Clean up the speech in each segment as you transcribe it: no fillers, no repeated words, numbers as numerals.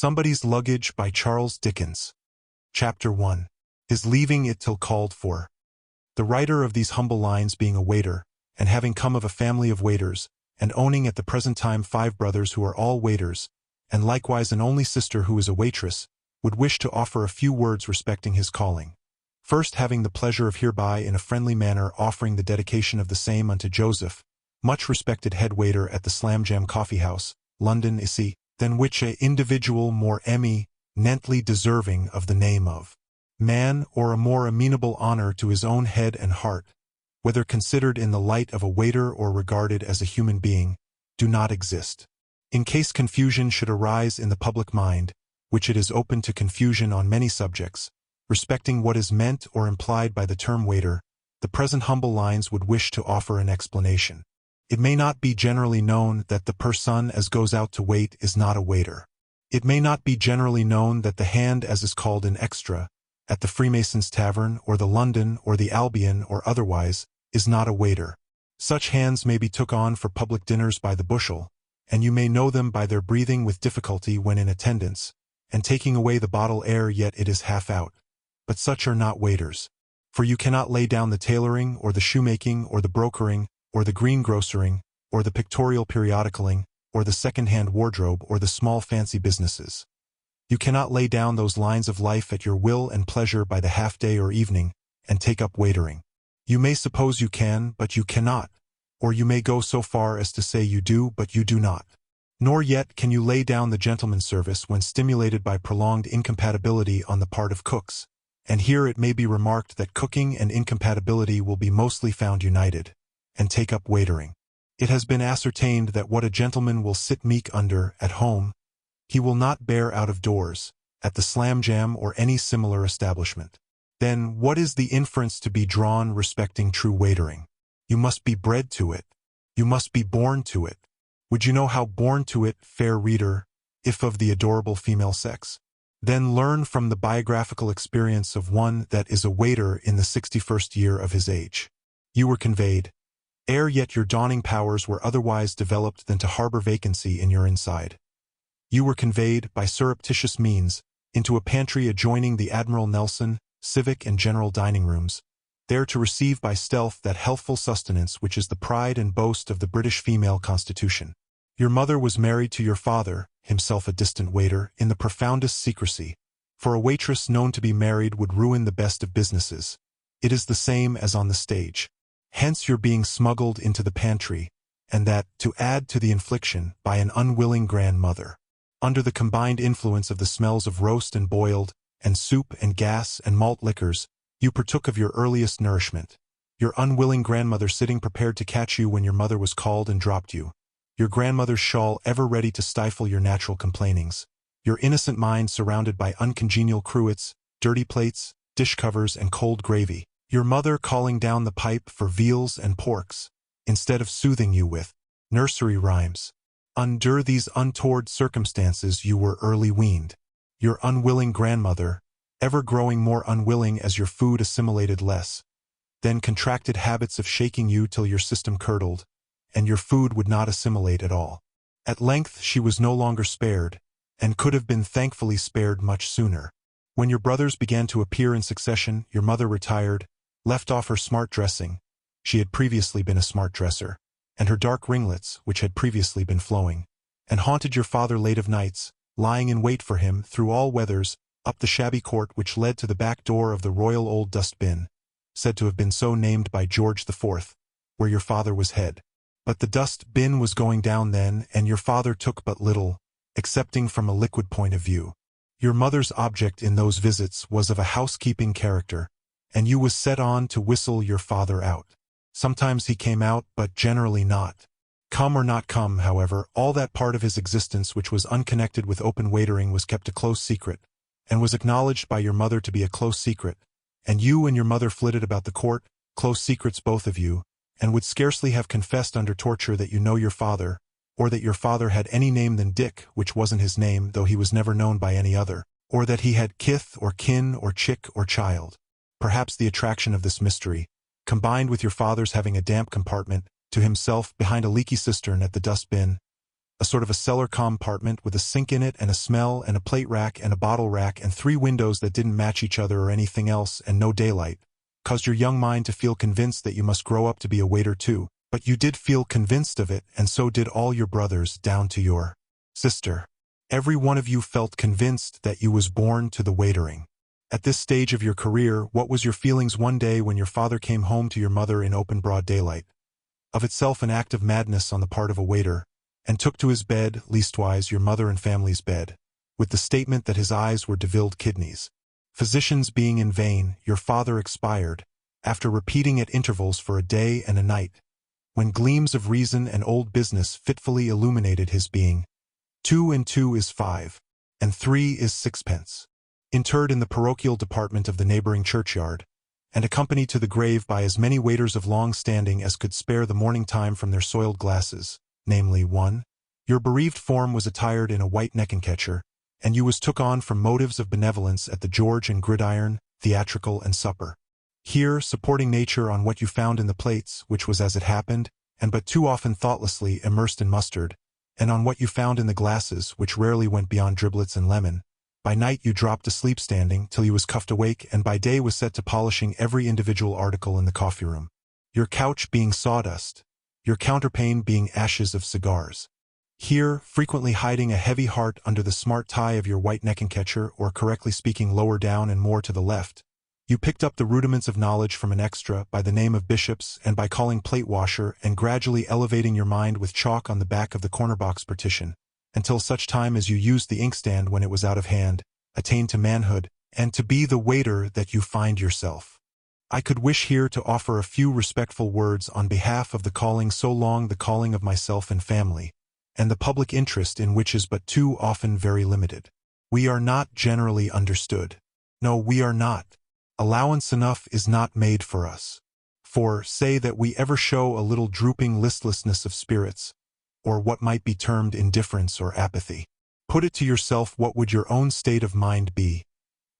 Somebody's Luggage by Charles Dickens. Chapter 1. His leaving it till called for. The writer of these humble lines being a waiter, and having come of a family of waiters, and owning at the present time 5 brothers who are all waiters, and likewise an only sister who is a waitress, would wish to offer a few words respecting his calling. First, having the pleasure of hereby in a friendly manner offering the dedication of the same unto Joseph, much respected head waiter at the Slamjam Coffee House, London, Issy, than which a individual more eminently deserving of the name of man, or a more amenable honor to his own head and heart, whether considered in the light of a waiter or regarded as a human being, do not exist. In case confusion should arise in the public mind, which it is open to confusion on many subjects, respecting what is meant or implied by the term waiter, the present humble lines would wish to offer an explanation. It may not be generally known that the person as goes out to wait is not a waiter. It may not be generally known that the hand as is called an extra, at the Freemasons' Tavern, or the London, or the Albion, or otherwise, is not a waiter. Such hands may be took on for public dinners by the bushel, and you may know them by their breathing with difficulty when in attendance, and taking away the bottle ere yet it is half out. But such are not waiters. For you cannot lay down the tailoring, or the shoemaking, or the brokering, or the greengrocering, or the pictorial periodicaling, or the second-hand wardrobe, or the small fancy businesses. You cannot lay down those lines of life at your will and pleasure by the half-day or evening, and take up waitering. You may suppose you can, but you cannot, or you may go so far as to say you do, but you do not. Nor yet can you lay down the gentleman's service when stimulated by prolonged incompatibility on the part of cooks, and here it may be remarked that cooking and incompatibility will be mostly found united, and take up waitering. It has been ascertained that what a gentleman will sit meek under at home, he will not bear out of doors, at the Slamjam or any similar establishment. Then what is the inference to be drawn respecting true waitering? You must be bred to it. You must be born to it. Would you know how born to it, fair reader, if of the adorable female sex? Then learn from the biographical experience of one that is a waiter in the 61st year of his age. You were conveyed, ere yet your dawning powers were otherwise developed than to harbor vacancy in your inside. You were conveyed, by surreptitious means, into a pantry adjoining the Admiral Nelson, civic and general dining rooms, there to receive by stealth that healthful sustenance which is the pride and boast of the British female constitution. Your mother was married to your father, himself a distant waiter, in the profoundest secrecy, for a waitress known to be married would ruin the best of businesses. It is the same as on the stage. Hence your being smuggled into the pantry, and that, to add to the infliction, by an unwilling grandmother. Under the combined influence of the smells of roast and boiled, and soup and gas and malt liquors, you partook of your earliest nourishment. Your unwilling grandmother sitting prepared to catch you when your mother was called and dropped you. Your grandmother's shawl ever ready to stifle your natural complainings. Your innocent mind surrounded by uncongenial cruets, dirty plates, dish covers, and cold gravy. Your mother calling down the pipe for veals and porks, instead of soothing you with nursery rhymes. Under these untoward circumstances you were early weaned. Your unwilling grandmother, ever growing more unwilling as your food assimilated less, then contracted habits of shaking you till your system curdled, and your food would not assimilate at all. At length she was no longer spared, and could have been thankfully spared much sooner. When your brothers began to appear in succession, your mother retired, left off her smart dressing, she had previously been a smart dresser, and her dark ringlets, which had previously been flowing, and haunted your father late of nights, lying in wait for him through all weathers, up the shabby court which led to the back door of the Royal Old Dust-Bin, said to have been so named by George IV, where your father was head. But the dust-bin was going down then, and your father took but little, excepting from a liquid point of view. Your mother's object in those visits was of a housekeeping character, and you was set on to whistle your father out. Sometimes he came out, but generally not. Come or not come, however, all that part of his existence which was unconnected with open waitering was kept a close secret, and was acknowledged by your mother to be a close secret, and you and your mother flitted about the court, close secrets both of you, and would scarcely have confessed under torture that you know your father, or that your father had any name than Dick, which wasn't his name, though he was never known by any other, or that he had kith or kin or chick or child. Perhaps the attraction of this mystery, combined with your father's having a damp compartment, to himself behind a leaky cistern at the dust-bin, a sort of a cellar compartment with a sink in it and a smell and a plate rack and a bottle rack and 3 windows that didn't match each other or anything else and no daylight, caused your young mind to feel convinced that you must grow up to be a waiter too. But you did feel convinced of it, and so did all your brothers down to your sister. Every one of you felt convinced that you was born to the waitering. At this stage of your career, what was your feelings one day when your father came home to your mother in open broad daylight? Of itself an act of madness on the part of a waiter, and took to his bed, leastwise your mother and family's bed, with the statement that his eyes were devilled kidneys. Physicians being in vain, your father expired, after repeating at intervals for a day and a night, when gleams of reason and old business fitfully illuminated his being. 2 and 2 is 5, and 3 is 6pence. Interred in the parochial department of the neighboring churchyard, and accompanied to the grave by as many waiters of long standing as could spare the morning time from their soiled glasses, namely 1. Your bereaved form was attired in a white neckenketcher, and you was took on from motives of benevolence at the George and Gridiron, theatrical and supper. Here, supporting nature on what you found in the plates, which was as it happened, and but too often thoughtlessly immersed in mustard, and on what you found in the glasses, which rarely went beyond driblets and lemon, by night you dropped asleep standing till you was cuffed awake, and by day was set to polishing every individual article in the coffee-room. Your couch being sawdust, your counterpane being ashes of cigars. Here, frequently hiding a heavy heart under the smart tie of your white neckenketcher, or correctly speaking lower down and more to the left, you picked up the rudiments of knowledge from an extra by the name of Bishops and by calling plate washer and gradually elevating your mind with chalk on the back of the corner box partition, until such time as you used the inkstand when it was out of hand, attained to manhood, and to be the waiter that you find yourself. I could wish here to offer a few respectful words on behalf of the calling so long the calling of myself and family, and the public interest in which is but too often very limited. We are not generally understood. No, we are not. Allowance enough is not made for us. For, say that we ever show a little drooping listlessness of spirits, or what might be termed indifference or apathy. Put it to yourself, what would your own state of mind be,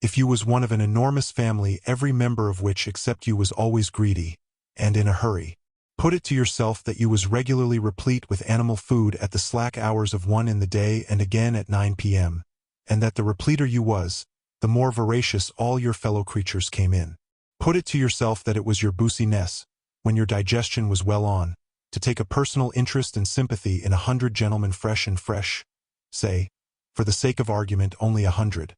if you was one of an enormous family, every member of which except you was always greedy, and in a hurry? Put it to yourself that you was regularly replete with animal food at the slack hours of 1 in the day and again at 9 p.m., and that the repleter you was, the more voracious all your fellow creatures came in. Put it to yourself that it was your boosiness, when your digestion was well on, to take a personal interest and sympathy in 100 gentlemen fresh, say, for the sake of argument only 100,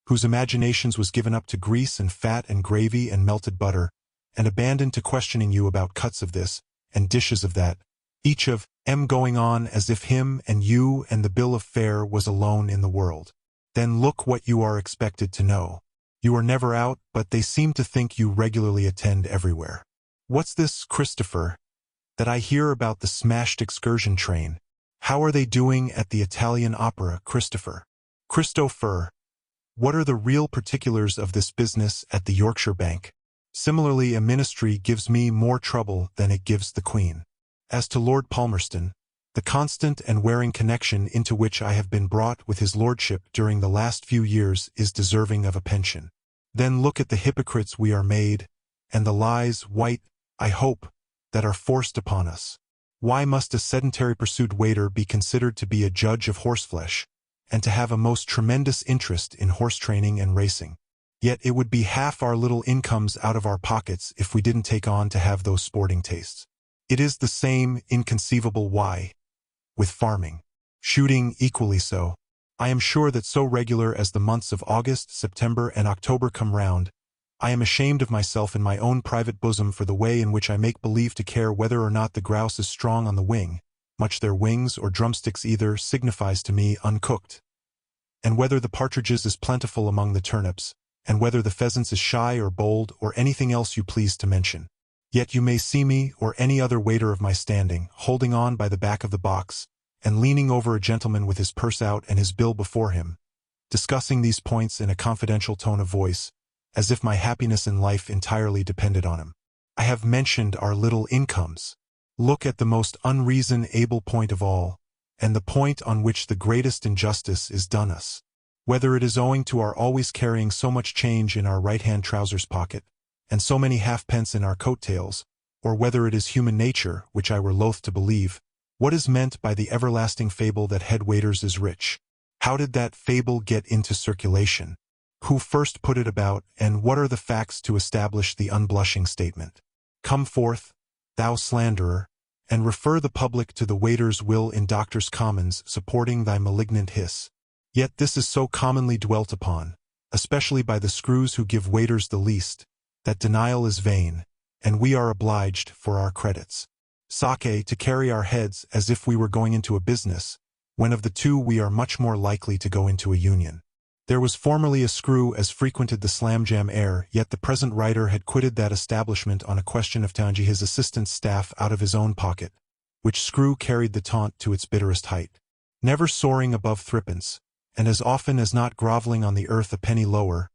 whose imaginations was given up to grease and fat and gravy and melted butter, and abandoned to questioning you about cuts of this and dishes of that, each of them going on as if him and you and the bill of fare was alone in the world. Then look what you are expected to know. You are never out, but they seem to think you regularly attend everywhere. What's this, Christopher, that I hear about the smashed excursion train? How are they doing at the Italian opera, Christopher? Christopher, what are the real particulars of this business at the Yorkshire Bank? Similarly, a ministry gives me more trouble than it gives the Queen. As to Lord Palmerston, the constant and wearing connection into which I have been brought with his lordship during the last few years is deserving of a pension. Then look at the hypocrites we are made, and the lies, white, I hope, that are forced upon us. Why must a sedentary pursued waiter be considered to be a judge of horseflesh, and to have a most tremendous interest in horse training and racing? Yet it would be half our little incomes out of our pockets if we didn't take on to have those sporting tastes. It is the same inconceivable why with farming. Shooting equally so. I am sure that so regular as the months of August, September, and October come round, I am ashamed of myself in my own private bosom for the way in which I make believe to care whether or not the grouse is strong on the wing, much their wings or drumsticks either signifies to me uncooked, and whether the partridges is plentiful among the turnips, and whether the pheasants is shy or bold or anything else you please to mention. Yet you may see me, or any other waiter of my standing, holding on by the back of the box, and leaning over a gentleman with his purse out and his bill before him, discussing these points in a confidential tone of voice, as if my happiness in life entirely depended on him. I have mentioned our little incomes. Look at the most unreasonable point of all, and the point on which the greatest injustice is done us. Whether it is owing to our always carrying so much change in our right-hand trousers pocket, and so many halfpence in our coat-tails, or whether it is human nature, which I were loath to believe, What is meant by the everlasting fable that head waiters is rich? How did that fable get into circulation? Who first put it about, and what are the facts to establish the unblushing statement? Come forth, thou slanderer, and refer the public to the waiter's will in Doctors' Commons supporting thy malignant hiss. Yet this is so commonly dwelt upon, especially by the screws who give waiters the least, that denial is vain, and we are obliged for our credits. Sake to carry our heads as if we were going into a business, when of the two we are much more likely to go into a union. There was formerly a screw as frequented the slam-jam air, yet the present writer had quitted that establishment on a question of Tangi his assistant's staff out of his own pocket, which screw carried the taunt to its bitterest height. Never soaring above threepence, and as often as not groveling on the earth a penny lower,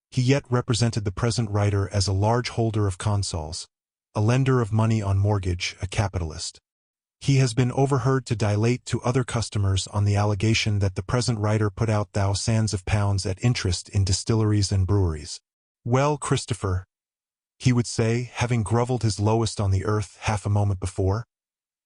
he yet represented the present writer as a large holder of consols, a lender of money on mortgage, a capitalist. He has been overheard to dilate to other customers on the allegation that the present writer put out thousands of pounds at interest in distilleries and breweries. Well, Christopher, he would say, having grovelled his lowest on the earth half a moment before,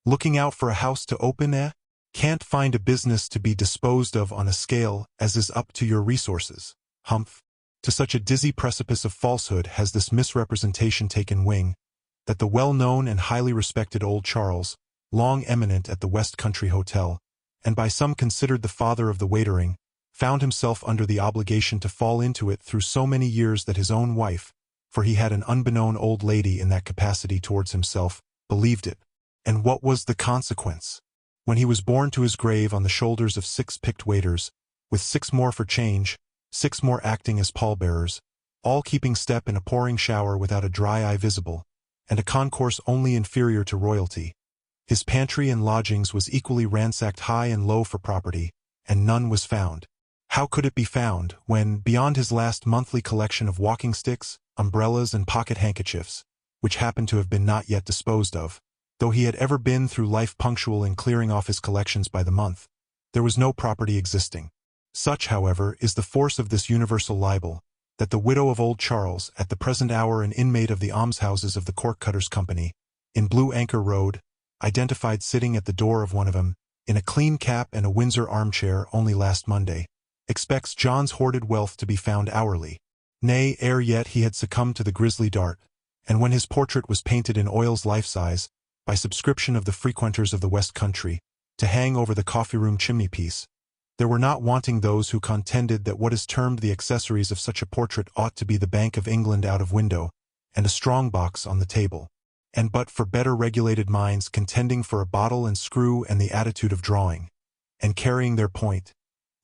looking out for a house to open, can't find a business to be disposed of on a scale as is up to your resources. Humph. To such a dizzy precipice of falsehood has this misrepresentation taken wing, that the well-known and highly respected old Charles, long eminent at the West Country Hotel, and by some considered the father of the waitering, found himself under the obligation to fall into it through so many years that his own wife, for he had an unbeknown old lady in that capacity towards himself, believed it. And what was the consequence? When he was borne to his grave on the shoulders of 6 picked waiters, with 6 more for change, 6 more acting as pallbearers, all keeping step in a pouring shower without a dry eye visible, and a concourse only inferior to royalty, his pantry and lodgings was equally ransacked high and low for property, and none was found. How could it be found, when, beyond his last monthly collection of walking sticks, umbrellas and pocket handkerchiefs, which happened to have been not yet disposed of, though he had ever been through life punctual in clearing off his collections by the month, there was no property existing? Such, however, is the force of this universal libel, that the widow of old Charles, at the present hour an inmate of the almshouses of the Cork Cutters' Company, in Blue Anchor Road, identified sitting at the door of one of them, in a clean cap and a Windsor armchair only last Monday, expects John's hoarded wealth to be found hourly. Nay, ere yet he had succumbed to the grisly dart, and when his portrait was painted in oils life-size, by subscription of the frequenters of the West Country, to hang over the coffee-room chimney-piece, there were not wanting those who contended that what is termed the accessories of such a portrait ought to be the Bank of England out of window, and a strong box on the table. And but for better regulated minds contending for a bottle and screw and the attitude of drawing, and carrying their point,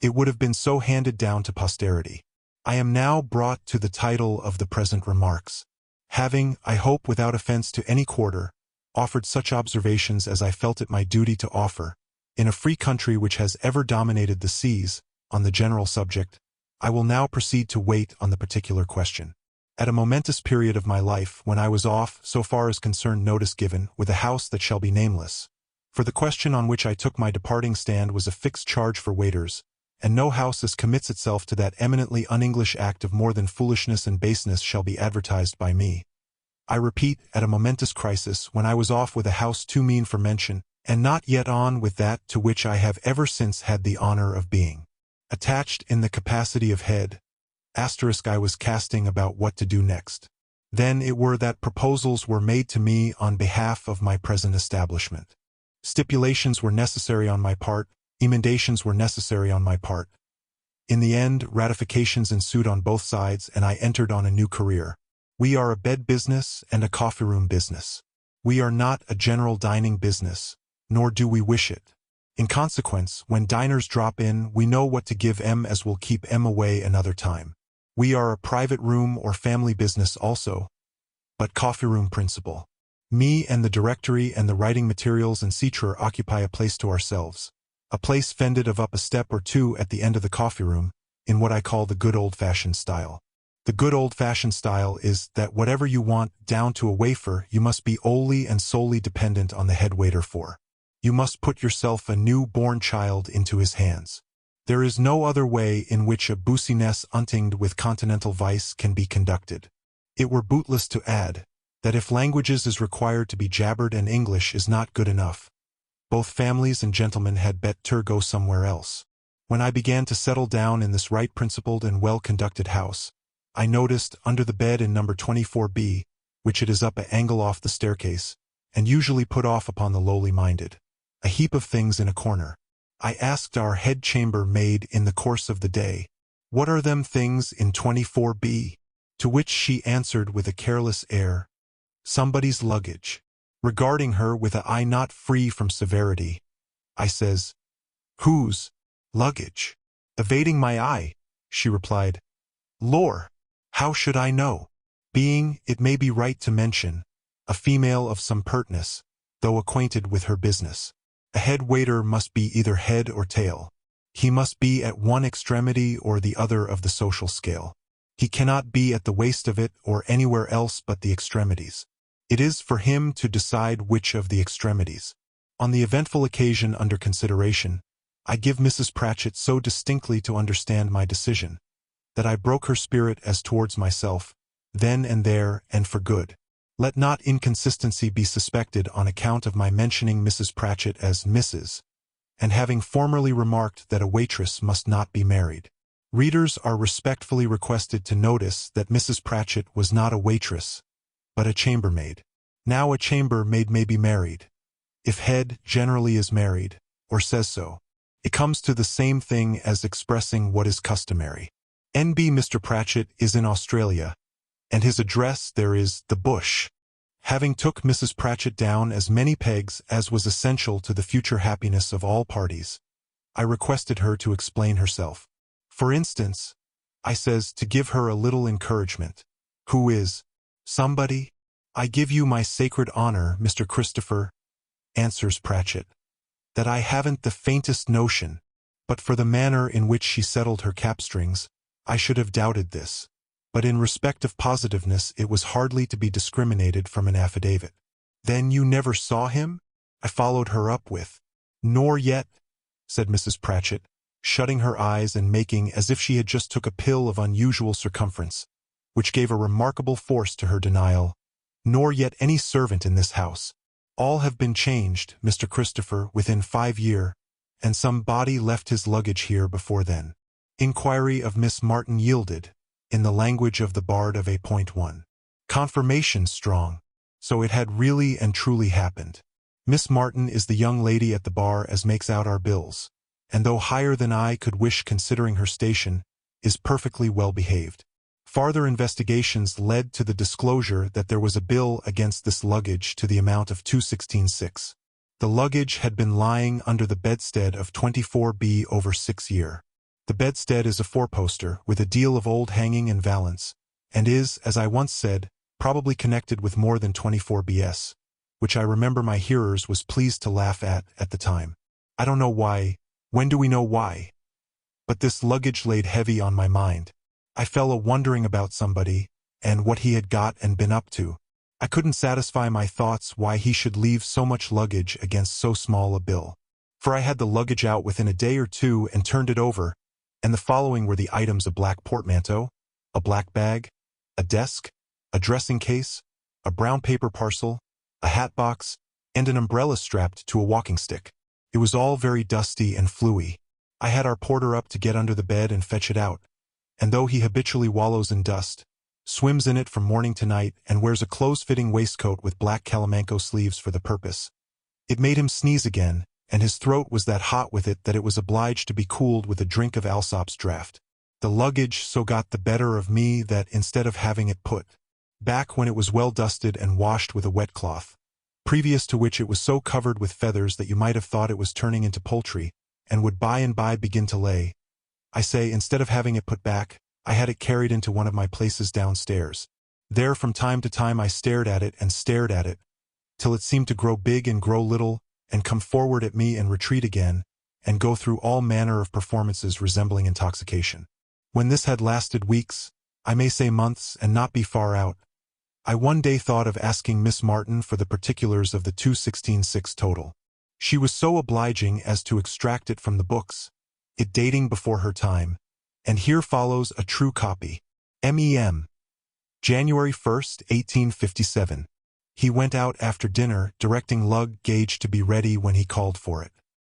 it would have been so handed down to posterity. I am now brought to the title of the present remarks, having, I hope without offense to any quarter, offered such observations as I felt it my duty to offer, in a free country which has ever dominated the seas, on the general subject. I will now proceed to wait on the particular question. At a momentous period of my life, when I was off, so far as concerned notice given, with a house that shall be nameless, for the question on which I took my departing stand was a fixed charge for waiters, and no house as commits itself to that eminently un-English act of more than foolishness and baseness shall be advertised by me. I repeat, at a momentous crisis, when I was off with a house too mean for mention, and not yet on with that to which I have ever since had the honor of being attached in the capacity of head, I was casting about what to do next. Then it were that proposals were made to me on behalf of my present establishment. Stipulations were necessary on my part, emendations were necessary on my part. In the end, ratifications ensued on both sides, and I entered on a new career. We are a bed business and a coffee-room business. We are not a general dining business, nor do we wish it. In consequence, when diners drop in, we know what to give 'em as will keep 'em away another time. We are a private room or family business also, but coffee-room principal. Me and the directory and the writing materials and cetera occupy a place to ourselves, a place fended of up a step or two at the end of the coffee-room, in what I call the good old-fashioned style. The good old-fashioned style is that whatever you want, down to a wafer, you must be wholly and solely dependent on the head waiter for. You must put yourself a new-born child into his hands. There is no other way in which a business untinged with continental vice can be conducted. It were bootless to add, that if languages is required to be jabbered and English is not good enough, Both families and gentlemen had better go somewhere else. When I began to settle down in this right-principled and well-conducted house, I noticed under the bed in number 24B, which it is up an angle off the staircase, and usually put off upon the lowly-minded, a heap of things in a corner. I asked our head chambermaid in the course of the day, "What are them things in 24B?" To which she answered with a careless air, "Somebody's luggage." Regarding her with an eye not free from severity, I says, "Whose luggage?" Evading my eye, she replied, "Lor, how should I know?" Being, it may be right to mention, a female of some pertness, though acquainted with her business. A head waiter must be either head or tail. He must be at one extremity or the other of the social scale. He cannot be at the waist of it or anywhere else but the extremities. It is for him to decide which of the extremities. On the eventful occasion under consideration, I give Mrs. Pratchett so distinctly to understand my decision, that I broke her spirit as towards myself, then and there, and for good. Let not inconsistency be suspected on account of my mentioning Mrs. Pratchett as Mrs., and having formerly remarked that a waitress must not be married. Readers are respectfully requested to notice that Mrs. Pratchett was not a waitress, but a chambermaid. Now a chambermaid may be married, if head generally is married, or says so. It comes to the same thing as expressing what is customary. N.B. Mr. Pratchett is in Australia, and his address there is the Bush. Having took Mrs. Pratchett down as many pegs as was essential to the future happiness of all parties, I requested her to explain herself. For instance, I says, to give her a little encouragement. "Who is somebody?" "I give you my sacred honor, Mr. Christopher," answers Pratchett, "that I haven't the faintest notion, but for the manner in which she settled her capstrings, I should have doubted this. But in respect of positiveness it was hardly to be discriminated from an affidavit." "Then you never saw him?" I followed her up with. "Nor yet," said Mrs. Pratchett, shutting her eyes and making as if she had just took a pill of unusual circumference, which gave a remarkable force to her denial, "nor yet any servant in this house. All have been changed, Mr. Christopher, within 5 year, and some body left his luggage here before then." Inquiry of Miss Martin yielded, in the language of the bard of A.1, confirmation strong. So it had really and truly happened. Miss Martin is the young lady at the bar as makes out our bills, and though higher than I could wish considering her station, is perfectly well behaved. Farther investigations led to the disclosure that there was a bill against this luggage to the amount of 216.6. The luggage had been lying under the bedstead of 24B over 6 year. The bedstead is a four-poster with a deal of old hanging and valance, and is, as I once said, probably connected with more than 24BS, which I remember my hearers was pleased to laugh at the time. I don't know why. When do we know why? But this luggage laid heavy on my mind. I fell a-wondering about somebody, and what he had got and been up to. I couldn't satisfy my thoughts why he should leave so much luggage against so small a bill. For I had the luggage out within a day or two and turned it over, and the following were the items: a black portmanteau, a black bag, a desk, a dressing case, a brown paper parcel, a hat box, and an umbrella strapped to a walking stick. It was all very dusty and fluey. I had our porter up to get under the bed and fetch it out, and though he habitually wallows in dust, swims in it from morning to night, and wears a close-fitting waistcoat with black calamanco sleeves for the purpose, it made him sneeze again, and his throat was that hot with it that it was obliged to be cooled with a drink of Alsop's draught. The luggage so got the better of me that, instead of having it put back when it was well dusted and washed with a wet cloth, previous to which it was so covered with feathers that you might have thought it was turning into poultry, and would by and by begin to lay, I say, instead of having it put back, I had it carried into one of my places downstairs. There from time to time I stared at it, till it seemed to grow big and grow little, and come forward at me and retreat again, and go through all manner of performances resembling intoxication. When this had lasted weeks, I may say months, and not be far out, I one day thought of asking Miss Martin for the particulars of the 216.6 total. She was so obliging as to extract it from the books, it dating before her time, and here follows a true copy. Mem. January 1st, 1857. He went out after dinner, directing Luggage to be ready when he called for it.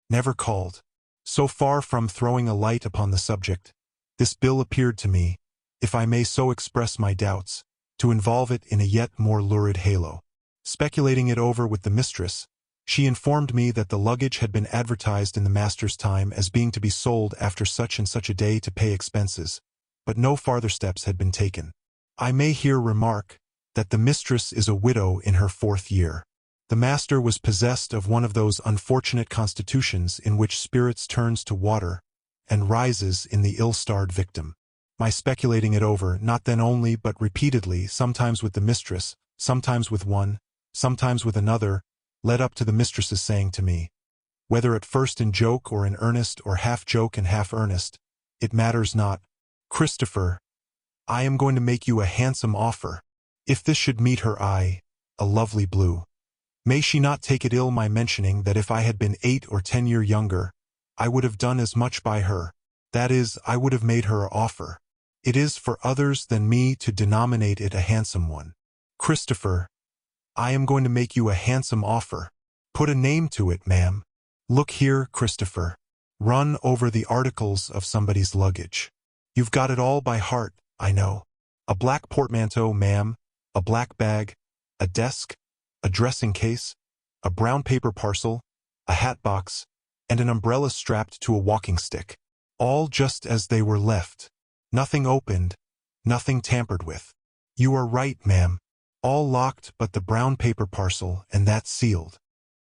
Never called. So far from throwing a light upon the subject, this bill appeared to me, if I may so express my doubts, to involve it in a yet more lurid halo. Speculating it over with the mistress, she informed me that the luggage had been advertised in the master's time as being to be sold after such and such a day to pay expenses, but no farther steps had been taken. I may here remark that the mistress is a widow in her 4th year. The master was possessed of one of those unfortunate constitutions in which spirits turns to water and rises in the ill-starred victim. My speculating it over, not then only but repeatedly, sometimes with the mistress, sometimes with one, sometimes with another, led up to the mistress's saying to me, whether at first in joke or in earnest or half joke and half earnest, it matters not, Christopher, I am going to make you a handsome offer. If this should meet her eye, a lovely blue. May she not take it ill my mentioning that if I had been 8 or 10 years younger, I would have done as much by her. That is, I would have made her an offer. It is for others than me to denominate it a handsome one. Christopher, I am going to make you a handsome offer. Put a name to it, ma'am. Look here, Christopher. Run over the articles of somebody's luggage. You've got it all by heart, I know. A black portmanteau, ma'am, a black bag, a desk, a dressing case, a brown paper parcel, a hat box, and an umbrella strapped to a walking stick. All just as they were left. Nothing opened, nothing tampered with. You are right, ma'am. All locked but the brown paper parcel, and that sealed.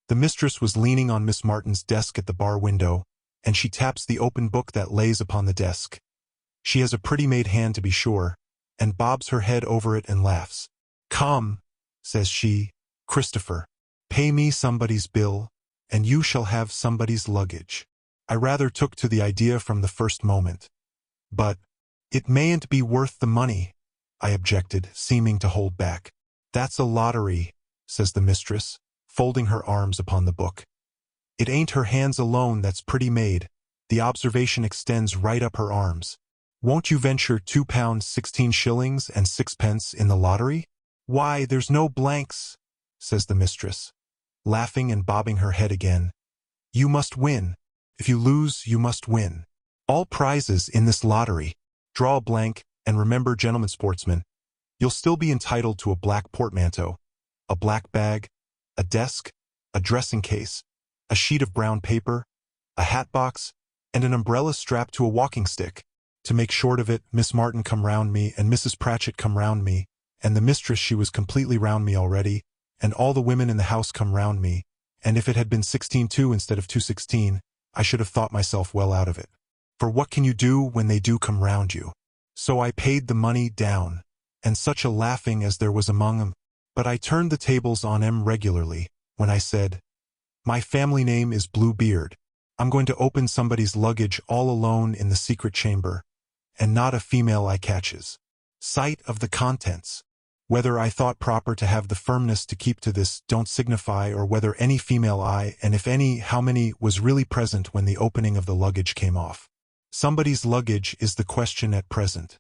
The mistress was leaning on Miss Martin's desk at the bar window, and she taps the open book that lays upon the desk. She has a pretty made hand, to be sure, and bobs her head over it and laughs. Come, says she, Christopher, pay me somebody's bill, and you shall have somebody's luggage. I rather took to the idea from the first moment. But it mayn't be worth the money, I objected, seeming to hold back. That's a lottery, says the mistress, folding her arms upon the book. It ain't her hands alone that's pretty made. The observation extends right up her arms. Won't you venture £2 16 shillings and 6 in the lottery? Why, there's no blanks, says the mistress, laughing and bobbing her head again. You must win. If you lose, you must win. All prizes in this lottery. Draw a blank, and remember, gentlemen sportsmen, you'll still be entitled to a black portmanteau, a black bag, a desk, a dressing case, a sheet of brown paper, a hat box, and an umbrella strapped to a walking stick. To make short of it, Miss Martin come round me, and Mrs. Pratchett come round me, and the mistress, she was completely round me already, and all the women in the house come round me, and if it had been 16-2 instead of 2-16, I should have thought myself well out of it. For what can you do when they do come round you? So I paid the money down, and such a laughing as there was among 'em. But I turned the tables on 'em regularly, when I said, my family name is Bluebeard. I'm going to open somebody's luggage all alone in the secret chamber, and not a female I catches sight of the contents. Whether I thought proper to have the firmness to keep to this don't signify, or whether any female eye, and if any, how many, was really present when the opening of the luggage came off. Somebody's luggage is the question at present.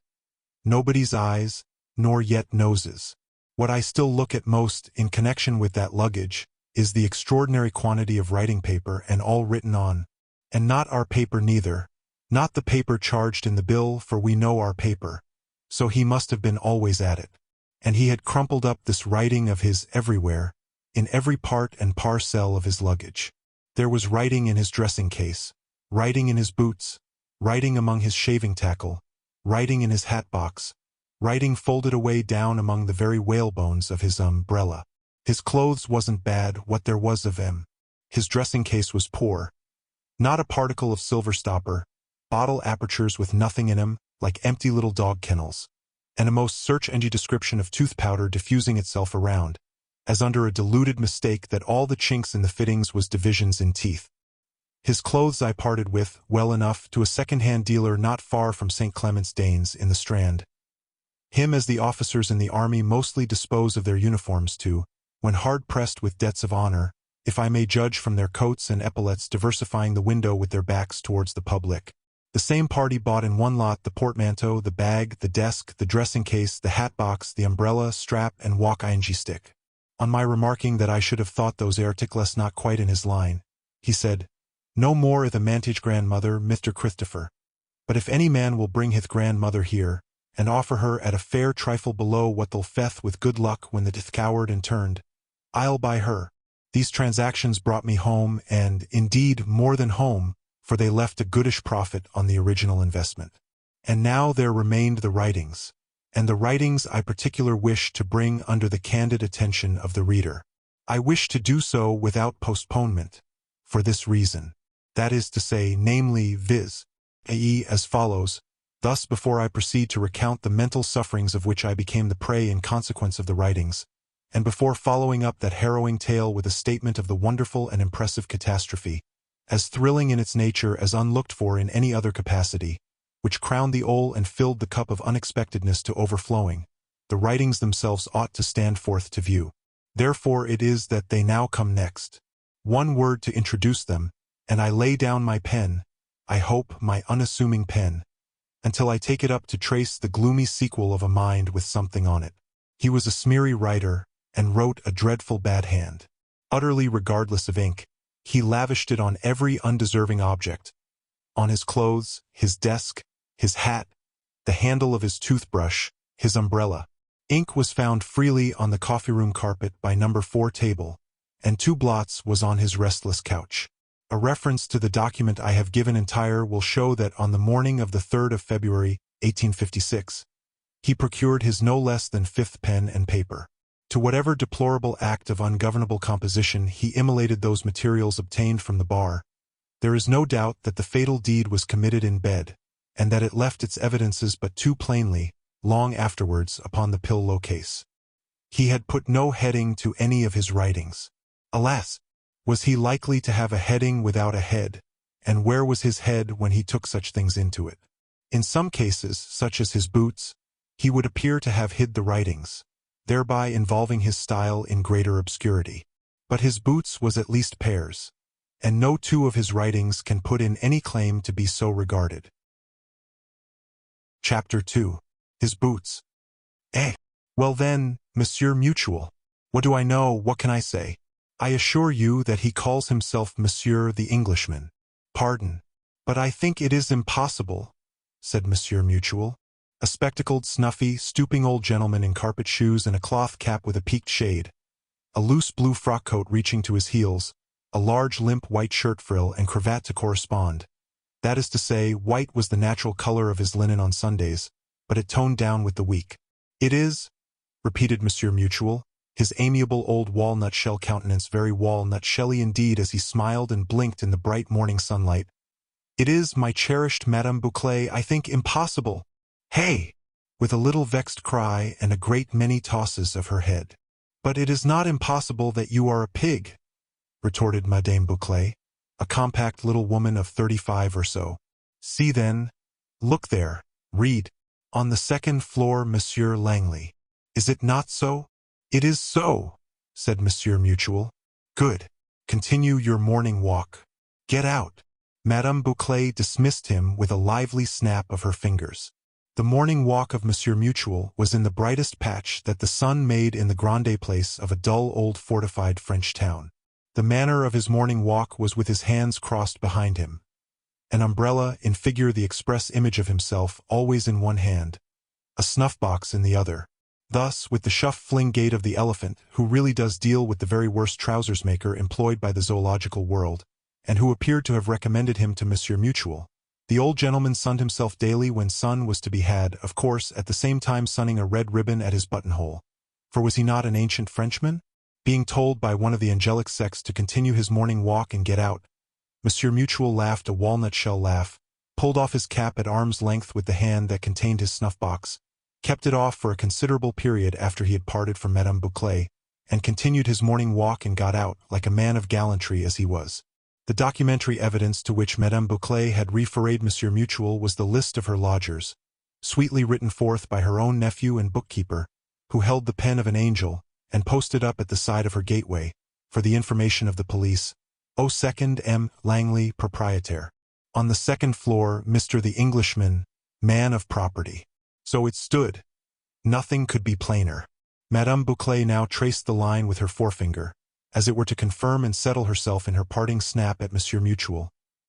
Nobody's eyes, nor yet noses. What I still look at most in connection with that luggage is the extraordinary quantity of writing paper, and all written on, and not our paper neither, not the paper charged in the bill, for we know our paper, so he must have been always at it. And he had crumpled up this writing of his everywhere, in every part and parcel of his luggage. There was writing in his dressing case, writing in his boots, writing among his shaving tackle, writing in his hat box, writing folded away down among the very whalebones of his umbrella. His clothes wasn't bad, what there was of 'em. His dressing case was poor. Not a particle of silver stopper, bottle apertures with nothing in 'em, like empty little dog kennels, and a most search-engine description of tooth powder diffusing itself around, as under a deluded mistake that all the chinks in the fittings was divisions in teeth. His clothes I parted with, well enough, to a second-hand dealer not far from St. Clement's Danes in the Strand. Him as the officers in the army mostly dispose of their uniforms to, when hard-pressed with debts of honor, if I may judge from their coats and epaulets diversifying the window with their backs towards the public. The same party bought in one lot the portmanteau, the bag, the desk, the dressing case, the hat box, the umbrella, strap, and walk-ing stick. On my remarking that I should have thought those articles not quite in his line, he said, "No more the mantage grandmother, Mr. Christopher. But if any man will bring hith grandmother here, and offer her at a fair trifle below what they'll feth with good luck when the dith cowered and turned, I'll buy her." These transactions brought me home, and, indeed, more than home, for they left a goodish profit on the original investment. And now there remained the writings, and the writings I particular wish to bring under the candid attention of the reader. I wish to do so without postponement, for this reason, that is to say, namely, viz. i.e. as follows. Thus, before I proceed to recount the mental sufferings of which I became the prey in consequence of the writings, and before following up that harrowing tale with a statement of the wonderful and impressive catastrophe, as thrilling in its nature as unlooked for in any other capacity, which crowned the ole and filled the cup of unexpectedness to overflowing, the writings themselves ought to stand forth to view. Therefore it is that they now come next. One word to introduce them, and I lay down my pen, I hope my unassuming pen, until I take it up to trace the gloomy sequel of a mind with something on it. He was a smeary writer, and wrote a dreadful bad hand. Utterly regardless of ink, he lavished it on every undeserving object, on his clothes, his desk, his hat, the handle of his toothbrush, his umbrella. Ink was found freely on the coffee-room carpet by number 4 table, and 2 blots was on his restless couch. A reference to the document I have given entire will show that on the morning of the 3rd of February, 1856, he procured his no less than 5th pen and paper. To whatever deplorable act of ungovernable composition he immolated those materials obtained from the bar, there is no doubt that the fatal deed was committed in bed, and that it left its evidences but too plainly, long afterwards, upon the pillow case. He had put no heading to any of his writings. Alas! Was he likely to have a heading without a head, and where was his head when he took such things into it? In some cases, such as his boots, he would appear to have hid the writings, thereby involving his style in greater obscurity. But his boots was at least pairs, and no 2 of his writings can put in any claim to be so regarded. Chapter 2. His boots. Well then, Monsieur Mutual, what do I know, what can I say? I assure you that he calls himself Monsieur the Englishman. Pardon, but I think it is impossible, said Monsieur Mutual. A spectacled, snuffy, stooping old gentleman in carpet shoes and a cloth cap with a peaked shade, a loose blue frock coat reaching to his heels, a large limp white shirt frill and cravat to correspond. That is to say, white was the natural color of his linen on Sundays, but it toned down with the week. It is, repeated Monsieur Mutual, his amiable old walnut-shell countenance very walnut-shelly indeed as he smiled and blinked in the bright morning sunlight. It is, my cherished Madame Bouclé, I think impossible. Hey! With a little vexed cry and a great many tosses of her head. But it is not impossible that you are a pig, retorted Madame Bouclé, a compact little woman of 35 or so. See then, look there, read. On the 2nd floor, Monsieur Langley. Is it not so? It is so, said Monsieur Mutual. Good. Continue your morning walk. Get out. Madame Bouclé dismissed him with a lively snap of her fingers. The morning walk of Monsieur Mutual was in the brightest patch that the sun made in the Grande Place of a dull old fortified French town. The manner of his morning walk was with his hands crossed behind him, an umbrella in figure the express image of himself always in one hand, a snuff-box in the other. Thus, with the shuff-fling gait of the elephant, who really does deal with the very worst trousers-maker employed by the zoological world, and who appeared to have recommended him to Monsieur Mutual, the old gentleman sunned himself daily when sun was to be had, of course, at the same time sunning a red ribbon at his buttonhole. For was he not an ancient Frenchman? Being told by one of the angelic sex to continue his morning walk and get out, Monsieur Mutual laughed a walnut-shell laugh, pulled off his cap at arm's length with the hand that contained his snuff-box, kept it off for a considerable period after he had parted from Madame Bouclé, and continued his morning walk and got out, like a man of gallantry as he was. The documentary evidence to which Madame Bouclé had referred Monsieur Mutual was the list of her lodgers, sweetly written forth by her own nephew and bookkeeper, who held the pen of an angel, and posted up at the side of her gateway, for the information of the police, O. 2nd M. Langley, proprietor. On the 2nd floor, Mr. the Englishman, man of property. So it stood. Nothing could be plainer. Madame Bouclé now traced the line with her forefinger, as it were to confirm and settle herself in her parting snap at Monsieur Mutual,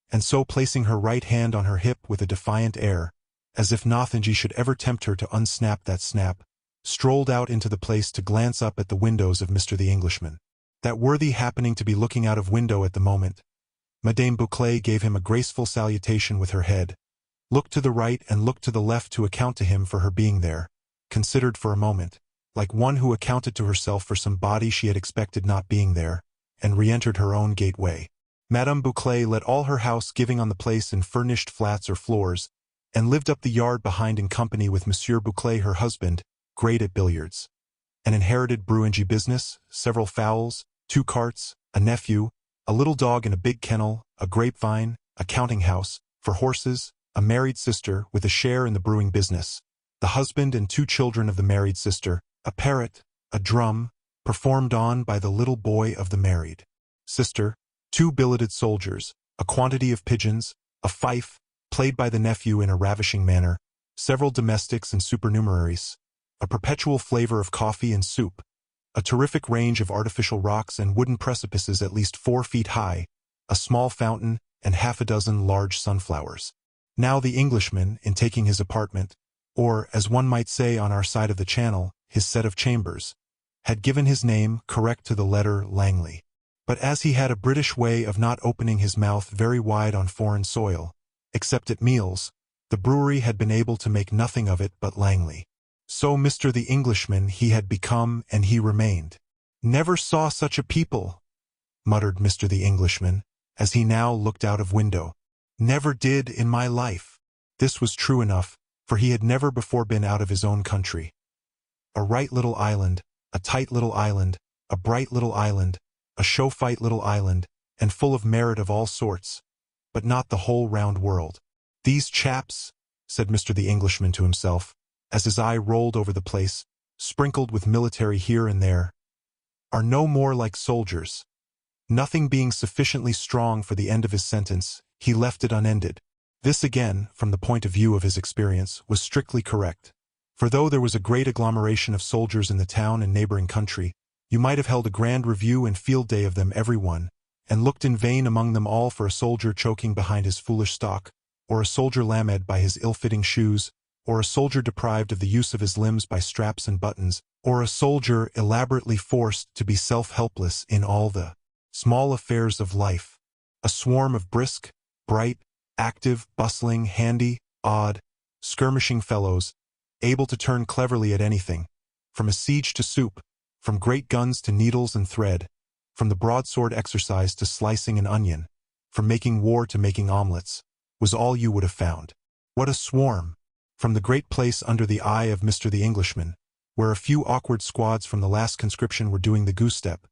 and so placing her right hand on her hip with a defiant air, as if Nothingy should ever tempt her to unsnap that snap, strolled out into the place to glance up at the windows of Mr. the Englishman. That worthy happening to be looking out of window at the moment, Madame Bouclé gave him a graceful salutation with her head, looked to the right and looked to the left to account to him for her being there, considered for a moment, like one who accounted to herself for some body she had expected not being there, and re-entered her own gateway. Madame Bouclé let all her house giving on the place in furnished flats or floors, and lived up the yard behind in company with Monsieur Bouclé her husband, great at billiards. An inherited Bruingy business, several fowls, 2 carts, a nephew, a little dog in a big kennel, a grapevine, a counting-house, for horses, a married sister with a share in the brewing business, the husband and 2 children of the married sister, a parrot, a drum, performed on by the little boy of the married sister, 2 billeted soldiers, a quantity of pigeons, a fife, played by the nephew in a ravishing manner, several domestics and supernumeraries, a perpetual flavor of coffee and soup, a terrific range of artificial rocks and wooden precipices at least 4 feet high, a small fountain, and 6 large sunflowers. Now the Englishman, in taking his apartment, or, as one might say on our side of the channel, his set of chambers, had given his name, correct to the letter, Langley. But as he had a British way of not opening his mouth very wide on foreign soil, except at meals, the brewery had been able to make nothing of it but Langley. So Mr. the Englishman he had become, and he remained. "Never saw such a people," muttered Mr. the Englishman, as he now looked out of window. "Never did in my life." This was true enough, for he had never before been out of his own country. A right little island, a tight little island, a bright little island, a show-fight little island, and full of merit of all sorts, but not the whole round world. "These chaps," said Mr. the Englishman to himself, as his eye rolled over the place, sprinkled with military here and there, "are no more like soldiers." Nothing being sufficiently strong for the end of his sentence, he left it unended. This again, from the point of view of his experience, was strictly correct. For though there was a great agglomeration of soldiers in the town and neighboring country, you might have held a grand review and field day of them every one, and looked in vain among them all for a soldier choking behind his foolish stock, or a soldier lamed by his ill-fitting shoes, or a soldier deprived of the use of his limbs by straps and buttons, or a soldier elaborately forced to be self-helpless in all the small affairs of life. A swarm of brisk, bright, active, bustling, handy, odd, skirmishing fellows, able to turn cleverly at anything, from a siege to soup, from great guns to needles and thread, from the broadsword exercise to slicing an onion, from making war to making omelets, was all you would have found. What a swarm! From the great place under the eye of Mr. the Englishman, where a few awkward squads from the last conscription were doing the goose-step,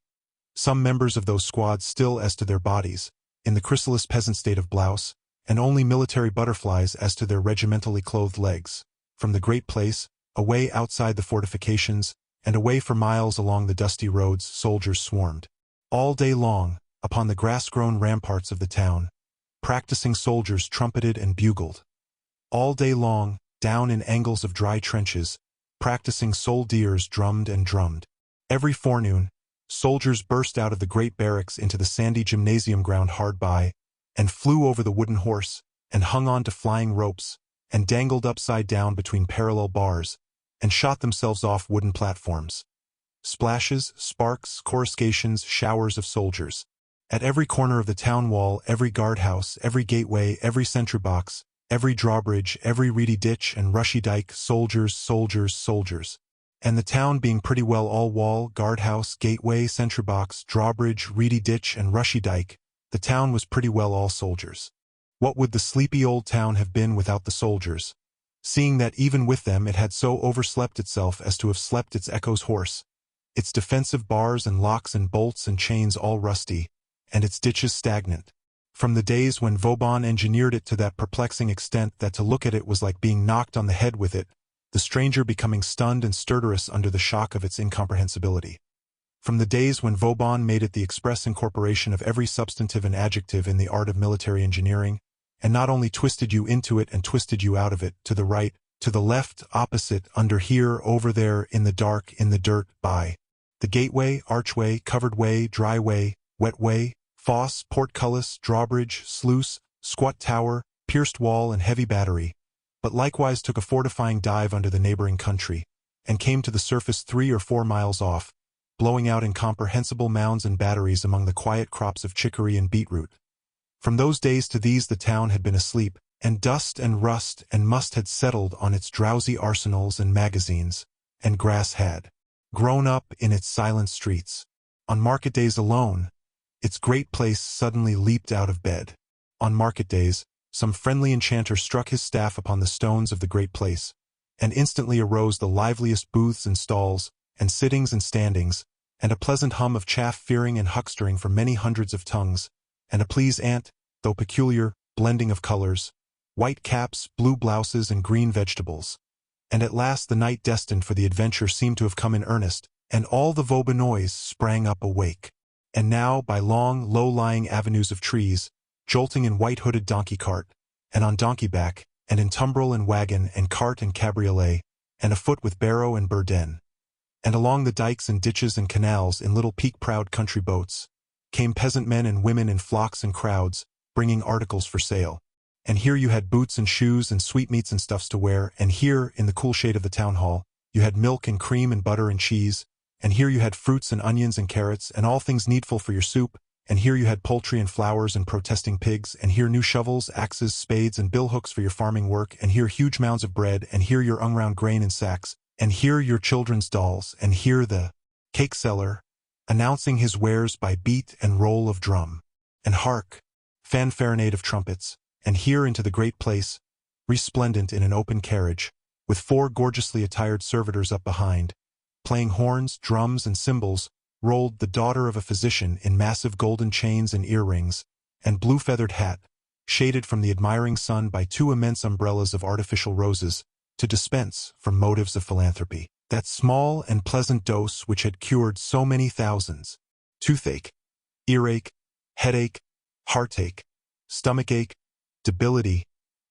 some members of those squads still as to their bodies, in the chrysalis peasant state of blouse, and only military butterflies as to their regimentally clothed legs. From the great place, away outside the fortifications, and away for miles along the dusty roads, soldiers swarmed. All day long, upon the grass-grown ramparts of the town, practicing soldiers trumpeted and bugled. All day long, down in angles of dry trenches, practicing soldiers drummed and drummed. Every forenoon, soldiers burst out of the great barracks into the sandy gymnasium ground hard by, and flew over the wooden horse, and hung on to flying ropes, and dangled upside down between parallel bars, and shot themselves off wooden platforms. Splashes, sparks, coruscations, showers of soldiers. At every corner of the town wall, every guardhouse, every gateway, every sentry box, every drawbridge, every reedy ditch and rushy dike, soldiers, soldiers, soldiers. And the town being pretty well all wall, guardhouse, gateway, sentry box, drawbridge, reedy ditch and rushy dike, the town was pretty well all soldiers. What would the sleepy old town have been without the soldiers, seeing that even with them it had so overslept itself as to have slept its echoes hoarse, its defensive bars and locks and bolts and chains all rusty, and its ditches stagnant? From the days when Vauban engineered it to that perplexing extent that to look at it was like being knocked on the head with it, the stranger becoming stunned and stertorous under the shock of its incomprehensibility. From the days when Vauban made it the express incorporation of every substantive and adjective in the art of military engineering, and not only twisted you into it and twisted you out of it, to the right, To the left, opposite, under here, over there, in the dark, in the dirt, by the gateway, archway, covered way, dry way, wet way, fosse, portcullis, drawbridge, sluice, squat tower, pierced wall and heavy battery, but likewise took a fortifying dive under the neighboring country, and came to the surface 3 or 4 miles off, blowing out incomprehensible mounds and batteries among the quiet crops of chicory and beetroot. From those days to these the town had been asleep, and dust and rust and must had settled on its drowsy arsenals and magazines, and grass had grown up in its silent streets. On market days alone, its great place suddenly leaped out of bed. On market days, some friendly enchanter struck his staff upon the stones of the great place, and instantly arose the liveliest booths and stalls, and sittings and standings, and a pleasant hum of chaff-fearing and huckstering from many hundreds of tongues, and a pleasant, though peculiar, blending of colors, white caps, blue blouses, and green vegetables. And at last the night destined for the adventure seemed to have come in earnest, and all the Vaubynois sprang up awake. And now, by long, low-lying avenues of trees, jolting in white-hooded donkey cart, and on donkey back, and in tumbril and wagon and cart and cabriolet, and afoot with barrow and burden, and along the dikes and ditches and canals in little peak-prowed country boats, came peasant men and women in flocks and crowds, bringing articles for sale. And here you had boots and shoes and sweetmeats and stuffs to wear, and here, in the cool shade of the town hall, you had milk and cream and butter and cheese, and here you had fruits and onions and carrots and all things needful for your soup, and here you had poultry and flowers and protesting pigs, and here new shovels, axes, spades, and billhooks for your farming work, and here huge mounds of bread, and here your unground grain in sacks, and here your children's dolls, and here the cake seller, announcing his wares by beat and roll of drum, and hark, fanfaronade of trumpets, and here into the great place, resplendent in an open carriage, with 4 gorgeously attired servitors up behind, playing horns, drums, and cymbals, rolled the daughter of a physician in massive golden chains and earrings, and blue-feathered hat, shaded from the admiring sun by 2 immense umbrellas of artificial roses, to dispense, from motives of philanthropy, that small and pleasant dose which had cured so many thousands: toothache, earache, headache, heartache, stomachache, debility,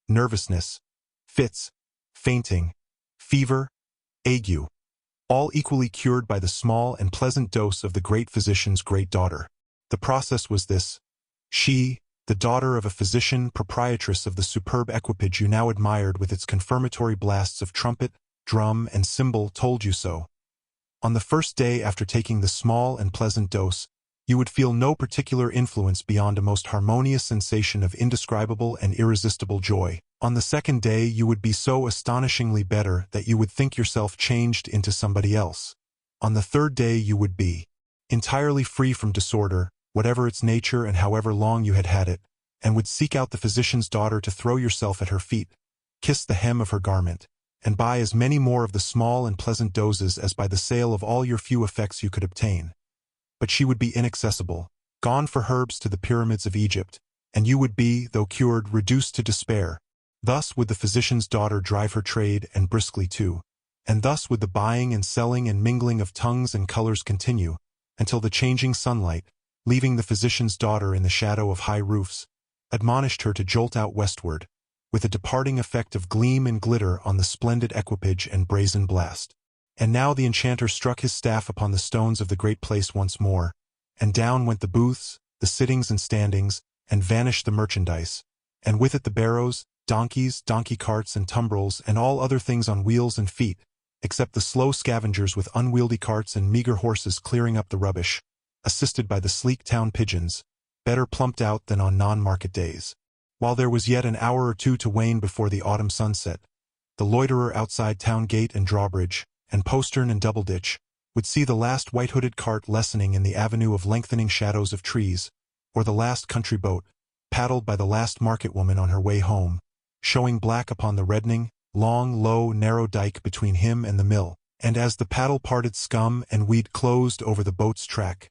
nervousness, fits, fainting, fever, ague, all equally cured by the small and pleasant dose of the great physician's great daughter. The process was this: she, the daughter of a physician, proprietress of the superb equipage you now admired with its confirmatory blasts of trumpet, drum, and cymbal, told you so. On the first day after taking the small and pleasant dose, you would feel no particular influence beyond a most harmonious sensation of indescribable and irresistible joy. On the second day you would be so astonishingly better that you would think yourself changed into somebody else. On the third day you would be entirely free from disorder, whatever its nature and however long you had had it, and would seek out the physician's daughter to throw yourself at her feet, kiss the hem of her garment, and buy as many more of the small and pleasant doses as by the sale of all your few effects you could obtain. But she would be inaccessible, gone for herbs to the pyramids of Egypt, and you would be, though cured, reduced to despair. Thus would the physician's daughter drive her trade, and briskly too, and thus would the buying and selling and mingling of tongues and colors continue, until the changing sunlight, leaving the physician's daughter in the shadow of high roofs, admonished her to jolt out westward, with a departing effect of gleam and glitter on the splendid equipage and brazen blast. And now the enchanter struck his staff upon the stones of the great place once more, and down went the booths, the sittings and standings, and vanished the merchandise, and with it the barrows, donkeys, donkey carts, and tumbrils, and all other things on wheels and feet, except the slow scavengers with unwieldy carts and meager horses clearing up the rubbish, assisted by the sleek town pigeons, better plumped out than on non-market days. While there was yet an hour or two to wane before the autumn sunset, the loiterer outside town gate and drawbridge, and postern and double-ditch, would see the last white-hooded cart lessening in the avenue of lengthening shadows of trees, or the last country boat, paddled by the last market-woman on her way home, showing black upon the reddening, long, low, narrow dike between him and the mill, and as the paddle parted scum and weed closed over the boat's track,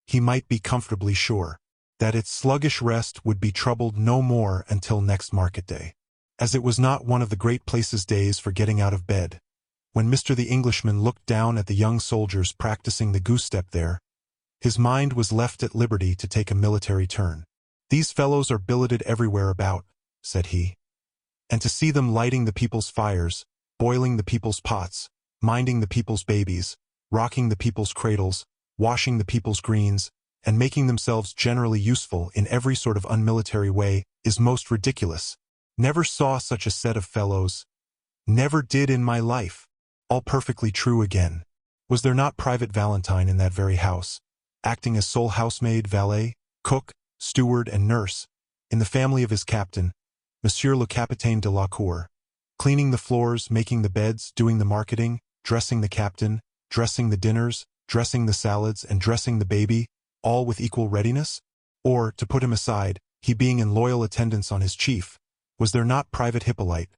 he might be comfortably sure that its sluggish rest would be troubled no more until next market day. As it was not one of the great place's days for getting out of bed, when Mr. the Englishman looked down at the young soldiers practicing the goose-step there, his mind was left at liberty to take a military turn. "These fellows are billeted everywhere about," said he, "and to see them lighting the people's fires, boiling the people's pots, minding the people's babies, rocking the people's cradles, washing the people's greens, and making themselves generally useful in every sort of unmilitary way, is most ridiculous. Never saw such a set of fellows. Never did in my life. All perfectly true again. Was there not Private Valentine in that very house, acting as sole housemaid, valet, cook, steward, and nurse, in the family of his captain, Monsieur le Capitaine de la Cour, cleaning the floors, making the beds, doing the marketing, dressing the captain, dressing the dinners, dressing the salads, and dressing the baby, all with equal readiness? Or, to put him aside, he being in loyal attendance on his chief, was there not Private Hippolyte,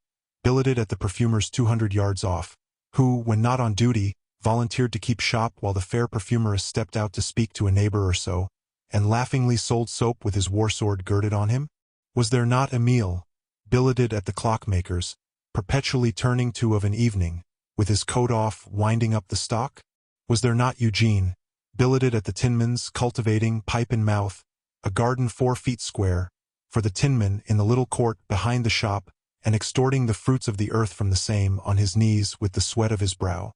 billeted at the perfumer's 200 yards off, who, when not on duty, volunteered to keep shop while the fair perfumeress stepped out to speak to a neighbor or so, and laughingly sold soap with his war-sword girded on him? Was there not Emile, billeted at the clockmaker's, perpetually turning to of an evening, with his coat off, winding up the stock? Was there not Eugene, billeted at the tinman's, cultivating, pipe in mouth, a garden 4 feet square, for the tinman in the little court behind the shop, and extorting the fruits of the earth from the same on his knees with the sweat of his brow?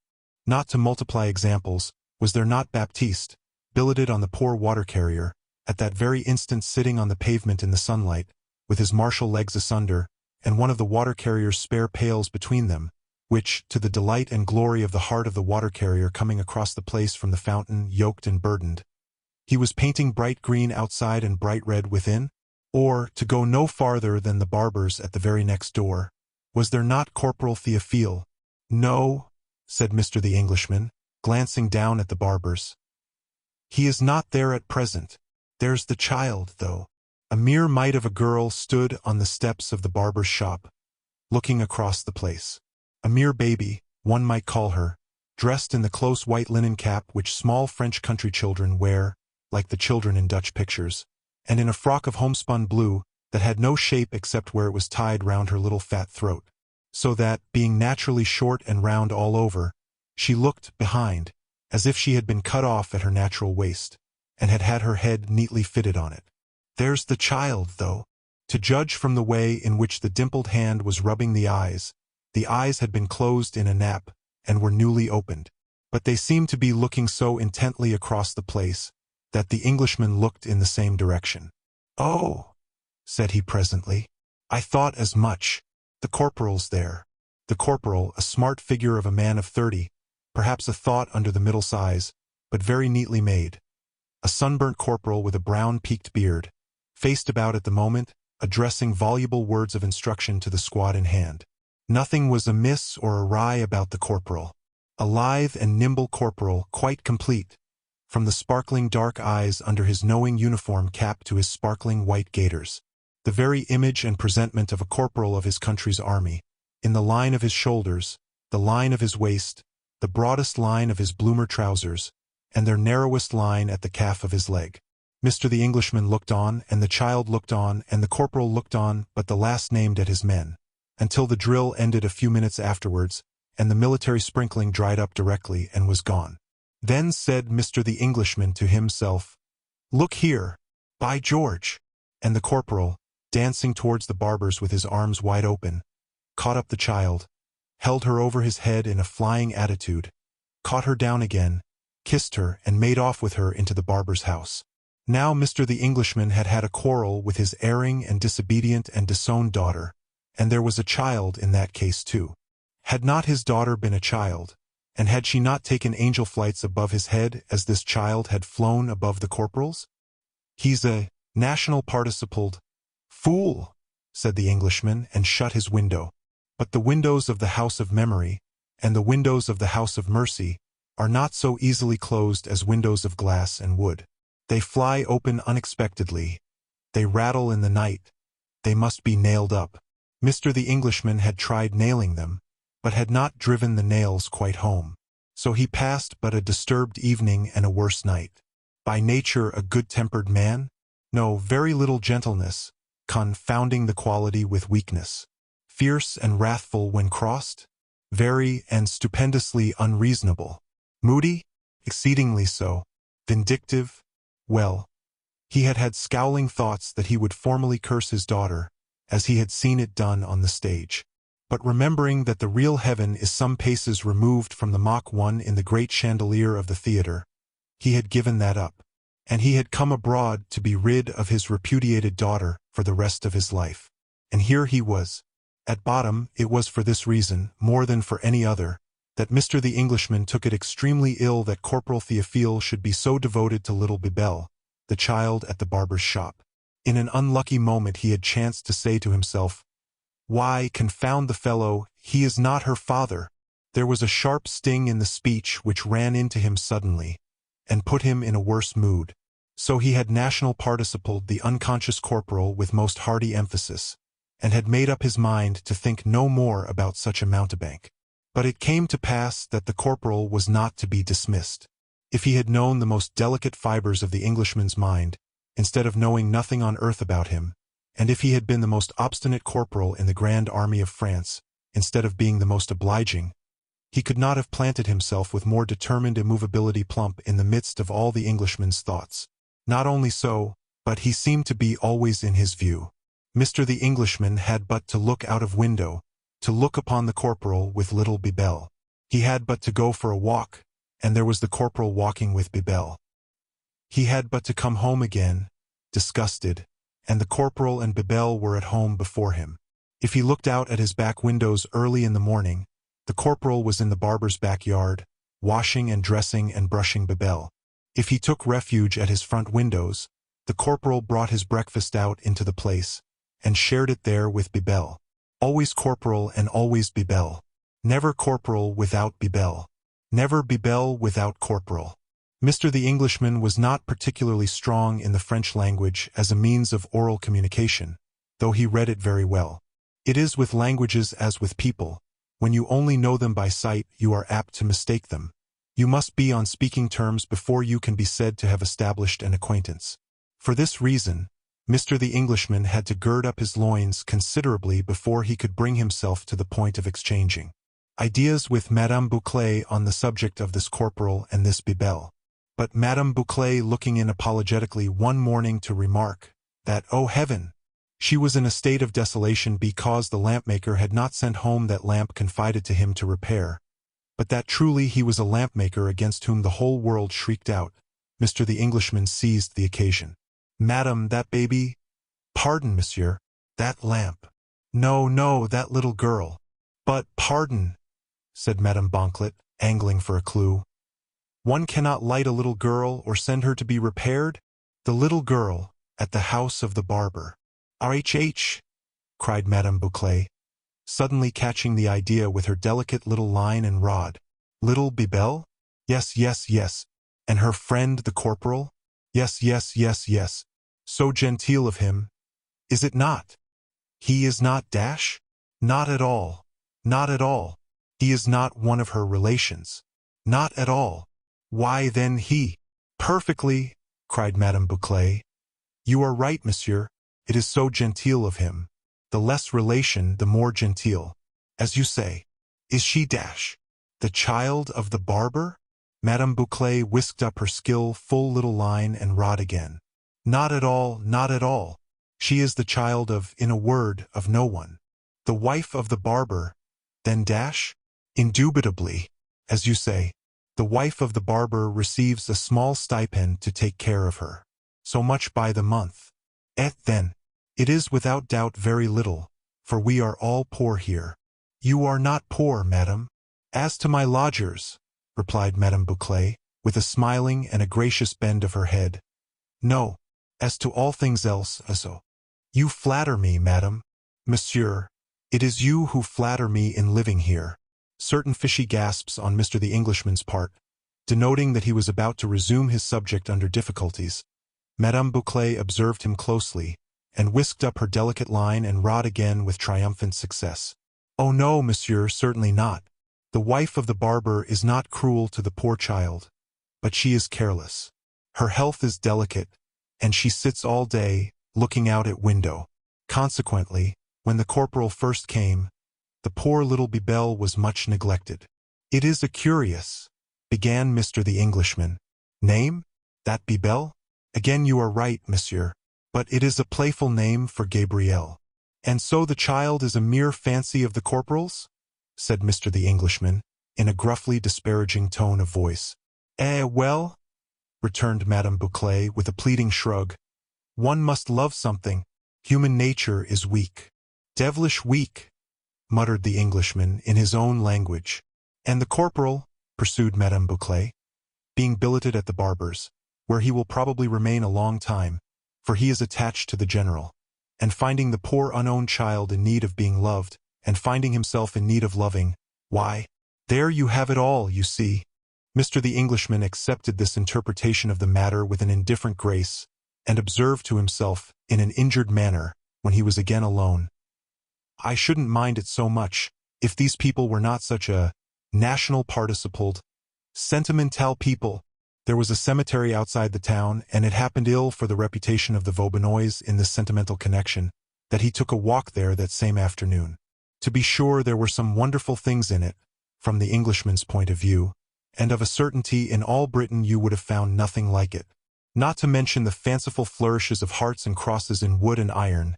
Not to multiply examples, was there not Baptiste, billeted on the poor water-carrier, at that very instant sitting on the pavement in the sunlight, with his martial legs asunder, and one of the water-carrier's spare pails between them, which, to the delight and glory of the heart of the water-carrier coming across the place from the fountain, yoked and burdened, he was painting bright green outside and bright red within? Or, to go no farther than the barber's at the very next door, was there not Corporal Theophile? No, said Mr. the Englishman, glancing down at the barber's. He is not there at present. There's the child, though. A mere mite of a girl stood on the steps of the barber's shop, looking across the place. A mere baby, one might call her, dressed in the close white linen cap which small French country children wear, like the children in Dutch pictures, and in a frock of homespun blue that had no shape except where it was tied round her little fat throat, so that, being naturally short and round all over, she looked, behind, as if she had been cut off at her natural waist, and had had her head neatly fitted on it. There's the child, though. To judge from the way in which the dimpled hand was rubbing the eyes had been closed in a nap, and were newly opened. But they seemed to be looking so intently across the place, that the Englishman looked in the same direction. "Oh," said he presently, "I thought as much. The corporal's there." The corporal, a smart figure of a man of 30, perhaps a thought under the middle size, but very neatly made. A sunburnt corporal with a brown peaked beard, faced about at the moment, addressing voluble words of instruction to the squad in hand. Nothing was amiss or awry about the corporal. A lithe and nimble corporal, quite complete, from the sparkling dark eyes under his knowing uniform cap to his sparkling white gaiters. The very image and presentment of a corporal of his country's army, in the line of his shoulders, the line of his waist, the broadest line of his bloomer trousers, and their narrowest line at the calf of his leg. Mr. the Englishman looked on, and the child looked on, and the corporal looked on, but the last named at his men, until the drill ended a few minutes afterwards, and the military sprinkling dried up directly and was gone. Then said Mr. the Englishman to himself, "Look here, by George!" And the corporal, dancing towards the barber's with his arms wide open, caught up the child, held her over his head in a flying attitude, caught her down again, kissed her, and made off with her into the barber's house. Now Mr. the Englishman had had a quarrel with his erring and disobedient and disowned daughter, and there was a child in that case too. Had not his daughter been a child, and had she not taken angel flights above his head as this child had flown above the corporal's? "He's a national participled fool," said the Englishman, and shut his window. But the windows of the house of memory, and the windows of the house of mercy, are not so easily closed as windows of glass and wood. They fly open unexpectedly. They rattle in the night. They must be nailed up. Mr. the Englishman had tried nailing them, but had not driven the nails quite home. So he passed but a disturbed evening and a worse night. By nature a good-tempered man? No, very little gentleness, confounding the quality with weakness. Fierce and wrathful when crossed? Very and stupendously unreasonable. Moody? Exceedingly so. Vindictive? Well, he had had scowling thoughts that he would formally curse his daughter, as he had seen it done on the stage. but remembering that the real heaven is some paces removed from the mock one in the great chandelier of the theatre, he had given that up, and he had come abroad to be rid of his repudiated daughter for the rest of his life. And here he was. At bottom, it was for this reason, more than for any other, that Mr. the Englishman took it extremely ill that Corporal Théophile should be so devoted to little Bibel, the child at the barber's shop. In an unlucky moment he had chanced to say to himself, "Why, confound the fellow, he is not her father." There was a sharp sting in the speech which ran into him suddenly, and put him in a worse mood. So he had national participled the unconscious corporal with most hearty emphasis, and had made up his mind to think no more about such a mountebank. But it came to pass that the corporal was not to be dismissed. If he had known the most delicate fibers of the Englishman's mind, instead of knowing nothing on earth about him, and if he had been the most obstinate corporal in the grand army of France, instead of being the most obliging, he could not have planted himself with more determined immovability plump in the midst of all the Englishman's thoughts. Not only so, but he seemed to be always in his view. Mr. the Englishman had but to look out of window, to look upon the corporal with little Bibel. He had but to go for a walk, and there was the corporal walking with Bibel. He had but to come home again, disgusted, and the corporal and Bibel were at home before him. If he looked out at his back windows early in the morning, the corporal was in the barber's backyard, washing and dressing and brushing Bibel. If he took refuge at his front windows, the corporal brought his breakfast out into the place, and shared it there with Bibel. Always corporal and always Bibel. Never corporal without Bibel. Never Bibel without corporal. Mr. the Englishman was not particularly strong in the French language as a means of oral communication, though he read it very well. It is with languages as with people. When you only know them by sight, you are apt to mistake them. You must be on speaking terms before you can be said to have established an acquaintance. For this reason, Mr. the Englishman had to gird up his loins considerably before he could bring himself to the point of exchanging ideas with Madame Bouclé on the subject of this corporal and this Bibel. But Madame Bouclé looking in apologetically one morning to remark that, oh heaven, she was in a state of desolation because the lampmaker had not sent home that lamp confided to him to repair, but that truly he was a lampmaker against whom the whole world shrieked out, Mr. the Englishman seized the occasion. "Madam, that baby—" "Pardon, monsieur, that lamp." "No, no, that little girl." "But, pardon," said Madame Bonclet, angling for a clue. "One cannot light a little girl or send her to be repaired?" "The little girl, at the house of the barber." "RHH!" cried Madame Bouclé, suddenly catching the idea with her delicate little line and rod. "Little Bibel? Yes, yes, yes. And her friend the corporal? Yes, yes, yes, yes. So genteel of him, is it not? He is not dash? Not at all. Not at all. He is not one of her relations. Not at all. Why then he—" "Perfectly," cried Madame Bouclé. "You are right, monsieur. It is so genteel of him. The less relation, the more genteel. As you say. Is she dash? The child of the barber?" Madame Bouclé whisked up her skillful little line and rod again. "Not at all, not at all. She is the child of, in a word, of no one. The wife of the barber, then dash? Indubitably, as you say. The wife of the barber receives a small stipend to take care of her. So much by the month. Then, it is without doubt very little, for we are all poor here." "You are not poor, madam." "As to my lodgers," replied Madame Bouclé, with a smiling and a gracious bend of her head. "No, as to all things else, so." "You flatter me, madam." "Monsieur, it is you who flatter me in living here." Certain fishy gasps on Mr. the Englishman's part, denoting that he was about to resume his subject under difficulties. Madame Bouclé observed him closely, and whisked up her delicate line and rod again with triumphant success. "Oh no, monsieur, certainly not. The wife of the barber is not cruel to the poor child, but she is careless. Her health is delicate, and she sits all day, looking out at window. Consequently, when the corporal first came, the poor little Bibel was much neglected." "It is a curious," began Mr. the Englishman. "Name? That Bibel? Again you are right, monsieur. But it is a playful name for Gabrielle. "And so the child is a mere fancy of the corporal's?" said Mr. the Englishman, in a gruffly disparaging tone of voice. Well," returned Madame Bouclet with a pleading shrug, "one must love something. Human nature is weak." "Devilish weak," muttered the Englishman in his own language. "And the corporal," pursued Madame Bouclet, "being billeted at the barber's, where he will probably remain a long time, for he is attached to the general, and finding the poor unowned child in need of being loved, and finding himself in need of loving, why, there you have it all, you see." Mr. the Englishman accepted this interpretation of the matter with an indifferent grace, and observed to himself, in an injured manner, when he was again alone, "I shouldn't mind it so much, if these people were not such a national participled, sentimental people." There was a cemetery outside the town, and it happened ill for the reputation of the Vaubynois in this sentimental connection, that he took a walk there that same afternoon. To be sure, there were some wonderful things in it, from the Englishman's point of view, and of a certainty in all Britain you would have found nothing like it. Not to mention the fanciful flourishes of hearts and crosses in wood and iron,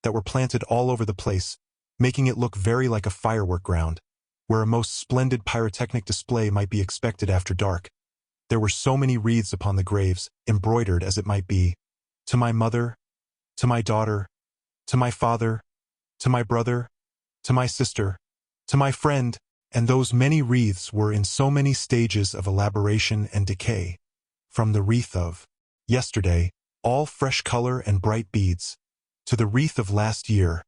that were planted all over the place, making it look very like a firework ground, where a most splendid pyrotechnic display might be expected after dark. There were so many wreaths upon the graves, embroidered, as it might be, "To my mother, to my daughter, to my father, to my brother, to my sister, to my friend," and those many wreaths were in so many stages of elaboration and decay, from the wreath of yesterday, all fresh color and bright beads, to the wreath of last year,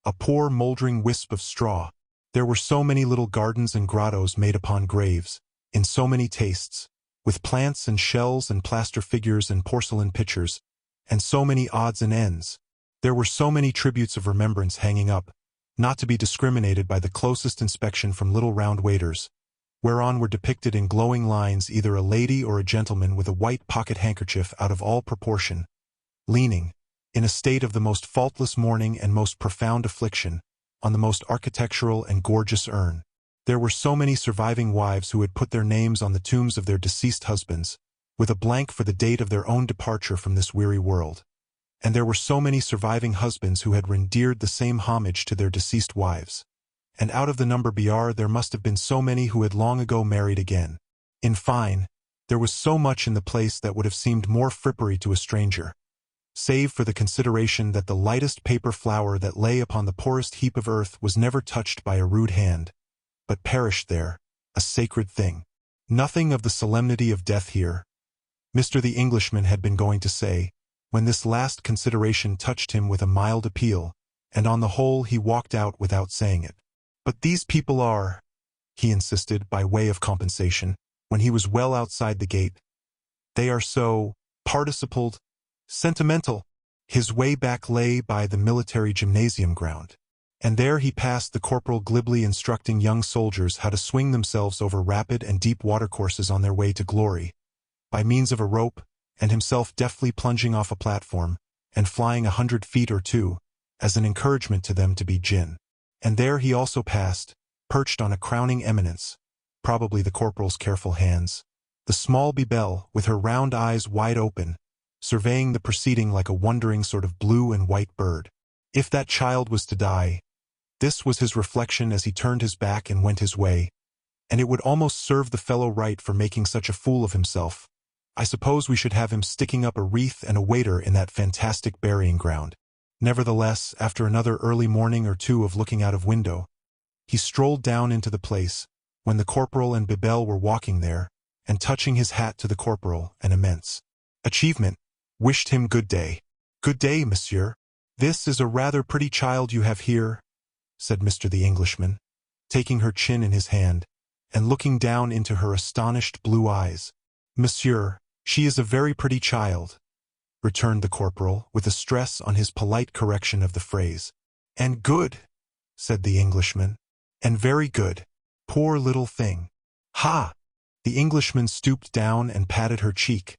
a poor moldering wisp of straw. There were so many little gardens and grottos made upon graves, in so many tastes, with plants and shells and plaster figures and porcelain pitchers, and so many odds and ends. There were so many tributes of remembrance hanging up, not to be discriminated by the closest inspection from little round waiters, whereon were depicted in glowing lines either a lady or a gentleman with a white pocket handkerchief out of all proportion, leaning, in a state of the most faultless mourning and most profound affliction, on the most architectural and gorgeous urn. There were so many surviving wives who had put their names on the tombs of their deceased husbands, with a blank for the date of their own departure from this weary world. And there were so many surviving husbands who had rendered the same homage to their deceased wives. And out of the number there must have been so many who had long ago married again. In fine, there was so much in the place that would have seemed more frippery to a stranger, save for the consideration that the lightest paper flower that lay upon the poorest heap of earth was never touched by a rude hand, but perished there, a sacred thing. Nothing of the solemnity of death here, Mr. the Englishman had been going to say, when this last consideration touched him with a mild appeal, and on the whole he walked out without saying it. "But these people are," he insisted by way of compensation, when he was well outside the gate, "they are so participled, sentimental." His way back lay by the military gymnasium ground, and there he passed the corporal glibly instructing young soldiers how to swing themselves over rapid and deep watercourses on their way to glory, by means of a rope, and himself deftly plunging off a platform, and flying 100 feet or two, as an encouragement to them to be gin. And there he also passed, perched on a crowning eminence, probably the corporal's careful hands, the small Bibelle, with her round eyes wide open, surveying the proceeding like a wondering sort of blue and white bird. If that child was to die, this was his reflection as he turned his back and went his way, and it would almost serve the fellow right for making such a fool of himself. I suppose we should have him sticking up a wreath and a waiter in that fantastic burying ground. Nevertheless, after another early morning or two of looking out of window, he strolled down into the place, when the corporal and Bibelle were walking there, and touching his hat to the corporal, an immense achievement, wished him good day. "Good day, monsieur. This is a rather pretty child you have here," said Mr. the Englishman, taking her chin in his hand, and looking down into her astonished blue eyes. "Monsieur, she is a very pretty child," returned the corporal, with a stress on his polite correction of the phrase. "And good," said the Englishman, "and very good. Poor little thing." "Ha!" The Englishman stooped down and patted her cheek,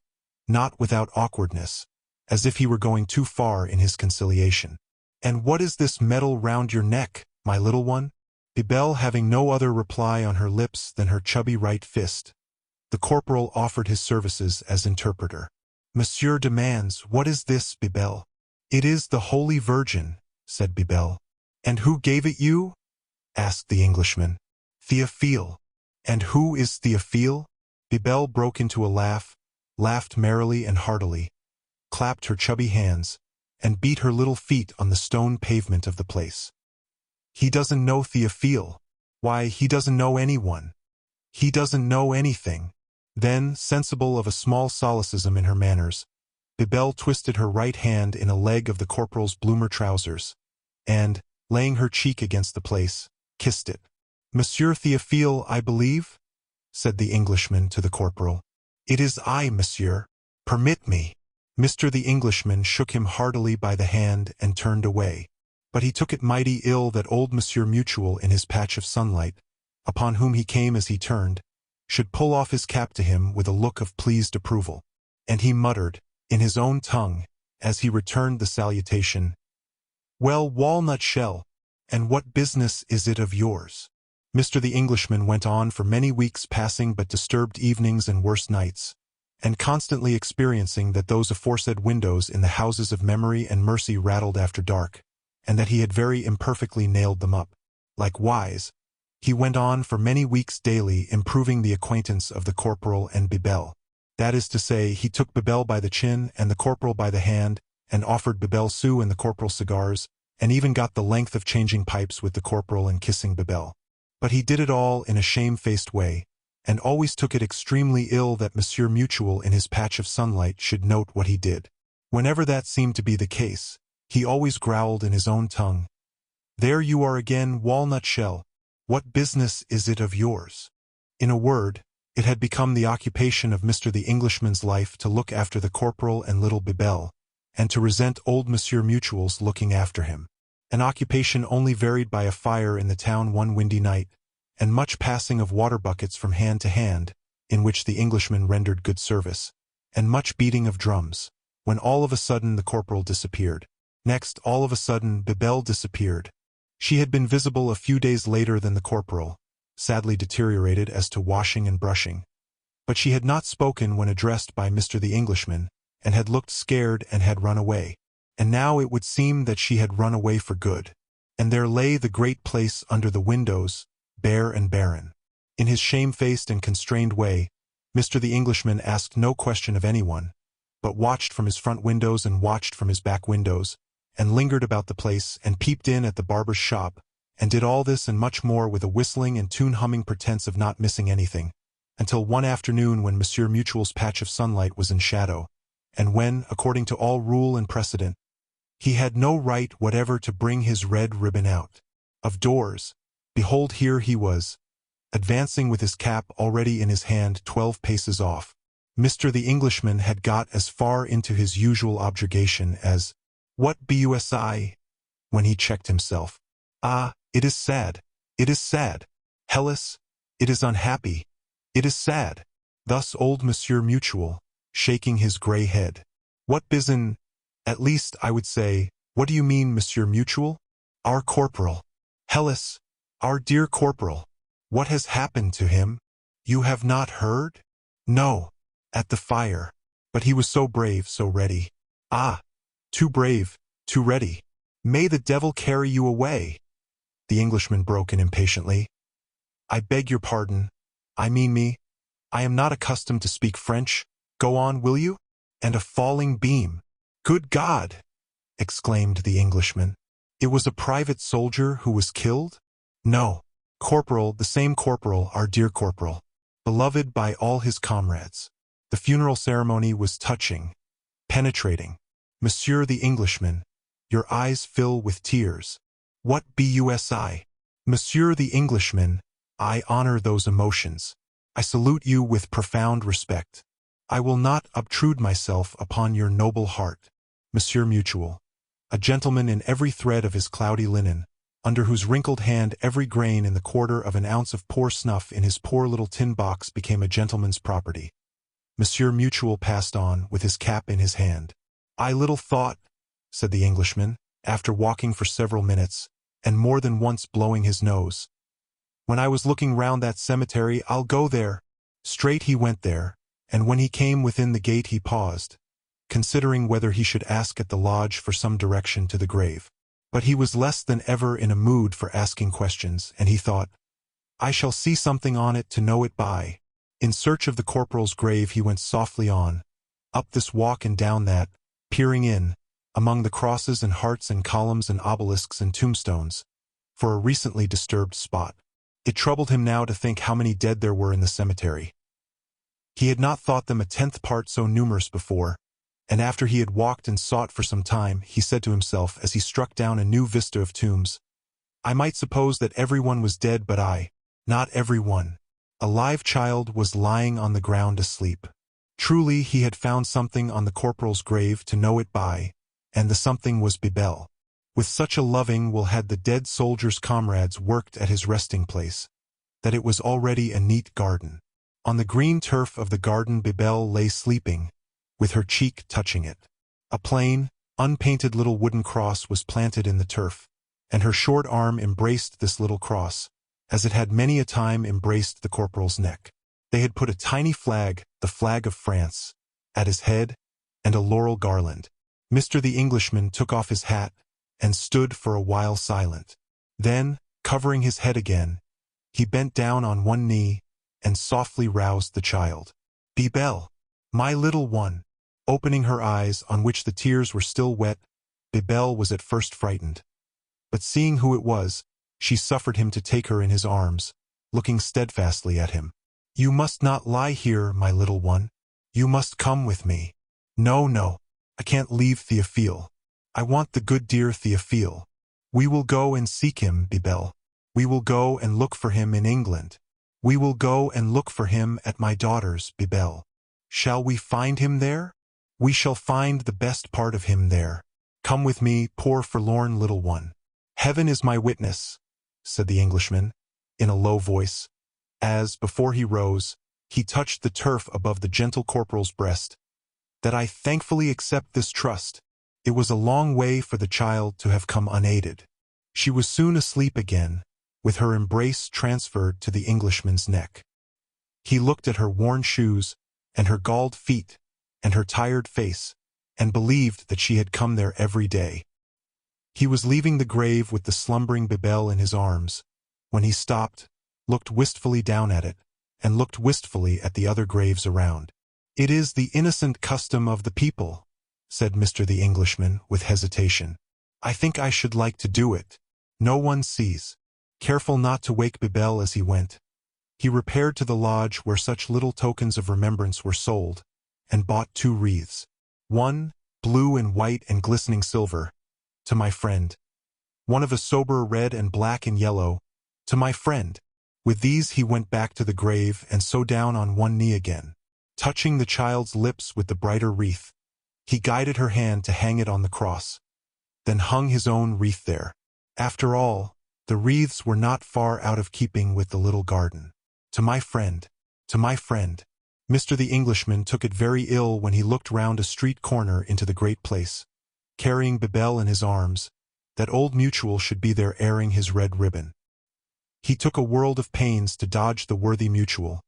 not without awkwardness, as if he were going too far in his conciliation. "And what is this medal round your neck, my little one?" Bibelle having no other reply on her lips than her chubby right fist, the corporal offered his services as interpreter. "Monsieur demands, what is this, Bibelle?" "It is the Holy Virgin," said Bibel. "And who gave it you?" asked the Englishman. "Théophile." "And who is Théophile?" Bibel broke into a laugh, laughed merrily and heartily, clapped her chubby hands, and beat her little feet on the stone pavement of the place. "He doesn't know Théophile. Why, he doesn't know anyone. He doesn't know anything." Then, sensible of a small solecism in her manners, Bibel twisted her right hand in a leg of the corporal's bloomer trousers, and, laying her cheek against the place, kissed it. "Monsieur Théophile, I believe?" said the Englishman to the corporal. "It is I, monsieur. Permit me." Mr. the Englishman shook him heartily by the hand and turned away. But he took it mighty ill that old Monsieur Mutual in his patch of sunlight, upon whom he came as he turned, should pull off his cap to him with a look of pleased approval. And he muttered, in his own tongue, as he returned the salutation, "Well, walnut shell, and what business is it of yours?" Mr. the Englishman went on for many weeks passing but disturbed evenings and worse nights, and constantly experiencing that those aforesaid windows in the houses of memory and mercy rattled after dark, and that he had very imperfectly nailed them up. Likewise, he went on for many weeks daily improving the acquaintance of the corporal and Bibel. That is to say, he took Bibel by the chin and the corporal by the hand, and offered Bibel sous and the corporal cigars, and even got the length of changing pipes with the corporal and kissing Bibel. But he did it all in a shamefaced way, and always took it extremely ill that Monsieur Mutual in his patch of sunlight should note what he did. Whenever that seemed to be the case, he always growled in his own tongue, "There you are again, walnut shell. What business is it of yours?" In a word, it had become the occupation of Mr. the Englishman's life to look after the corporal and little Bibel, and to resent old Monsieur Mutual's looking after him. An occupation only varied by a fire in the town one windy night, and much passing of water buckets from hand to hand, in which the Englishman rendered good service, and much beating of drums, when all of a sudden the corporal disappeared. Next, all of a sudden, Bibel disappeared. She had been visible a few days later than the corporal, sadly deteriorated as to washing and brushing. But she had not spoken when addressed by Mr. the Englishman, and had looked scared and had run away. And now it would seem that she had run away for good. And there lay the great place under the windows, bare and barren. In his shamefaced and constrained way, Mr. the Englishman asked no question of anyone, but watched from his front windows and watched from his back windows, and lingered about the place and peeped in at the barber's shop, and did all this and much more with a whistling and tune-humming pretense of not missing anything, until one afternoon when Monsieur Mutual's patch of sunlight was in shadow, and when, according to all rule and precedent, he had no right whatever to bring his red ribbon out of doors, behold here he was, advancing with his cap already in his hand 12 paces off. Mr. the Englishman had got as far into his usual objurgation as, "What busi?" when he checked himself. "Ah, it is sad, it is sad. Hellas, it is unhappy, it is sad." Thus old Monsieur Mutual, shaking his grey head. "What bisin? At least, I would say, what do you mean, Monsieur Mutual?" "Our corporal. Hellas, our dear corporal. What has happened to him? You have not heard?" "No. At the fire. But he was so brave, so ready." "Ah, too brave, too ready. May the devil carry you away." The Englishman broke in impatiently. "I beg your pardon. I mean me. I am not accustomed to speak French. Go on, will you?" "And a falling beam. Good God!" exclaimed the Englishman. "It was a private soldier who was killed?" "No. Corporal, the same corporal, our dear corporal, beloved by all his comrades." The funeral ceremony was touching, penetrating. Monsieur the Englishman, your eyes fill with tears. "What busi?" "Monsieur the Englishman, I honor those emotions. I salute you with profound respect. I will not obtrude myself upon your noble heart. Monsieur Mutual, a gentleman in every thread of his cloudy linen, under whose wrinkled hand every grain in the quarter of an ounce of poor snuff in his poor little tin box became a gentleman's property." Monsieur Mutual passed on, with his cap in his hand. "I little thought," said the Englishman, after walking for several minutes, and more than once blowing his nose, "when I was looking round that cemetery, I'll go there." Straight he went there, and when he came within the gate he paused, considering whether he should ask at the lodge for some direction to the grave. But he was less than ever in a mood for asking questions, and he thought, I shall see something on it to know it by. In search of the corporal's grave he went softly on, up this walk and down that, peering in, among the crosses and hearts and columns and obelisks and tombstones, for a recently disturbed spot. It troubled him now to think how many dead there were in the cemetery. He had not thought them a tenth part so numerous before, and after he had walked and sought for some time, he said to himself as he struck down a new vista of tombs, I might suppose that everyone was dead but I, not everyone. A live child was lying on the ground asleep. Truly he had found something on the corporal's grave to know it by, and the something was Bibel. With such a loving will had the dead soldier's comrades worked at his resting place, that it was already a neat garden. On the green turf of the garden Bibel lay sleeping, with her cheek touching it. A plain, unpainted little wooden cross was planted in the turf, and her short arm embraced this little cross, as it had many a time embraced the corporal's neck. They had put a tiny flag, the flag of France, at his head, and a laurel garland. Mr. the Englishman took off his hat, and stood for a while silent. Then, covering his head again, he bent down on one knee, and softly roused the child. Bibel, my little one. Opening her eyes, on which the tears were still wet, Bibel was at first frightened. But seeing who it was, she suffered him to take her in his arms, looking steadfastly at him. You must not lie here, my little one. You must come with me. No, no, I can't leave Theophile. I want the good dear Theophile. We will go and seek him, Bibel. We will go and look for him in England. We will go and look for him at my daughter's, Bibel. Shall we find him there? We shall find the best part of him there. Come with me, poor forlorn little one. Heaven is my witness, said the Englishman, in a low voice, as, before he rose, he touched the turf above the gentle corporal's breast, that I thankfully accept this trust. It was a long way for the child to have come unaided. She was soon asleep again, with her embrace transferred to the Englishman's neck. He looked at her worn shoes, and her galled feet, and her tired face, and believed that she had come there every day. He was leaving the grave with the slumbering Bibel in his arms, when he stopped, looked wistfully down at it, and looked wistfully at the other graves around. It is the innocent custom of the people, said Mr. the Englishman, with hesitation. I think I should like to do it. No one sees. Careful not to wake Bibel as he went, he repaired to the lodge where such little tokens of remembrance were sold, and bought 2 wreaths. One, blue and white and glistening silver, to my friend. One of a sober red and black and yellow, to my friend. With these he went back to the grave and so down on one knee again. Touching the child's lips with the brighter wreath, he guided her hand to hang it on the cross, then hung his own wreath there. After all, the wreaths were not far out of keeping with the little garden. To my friend, to my friend. Mr. the Englishman took it very ill when he looked round a street corner into the great place, carrying Bibel in his arms, that old Mutual should be there airing his red ribbon. He took a world of pains to dodge the worthy Mutual,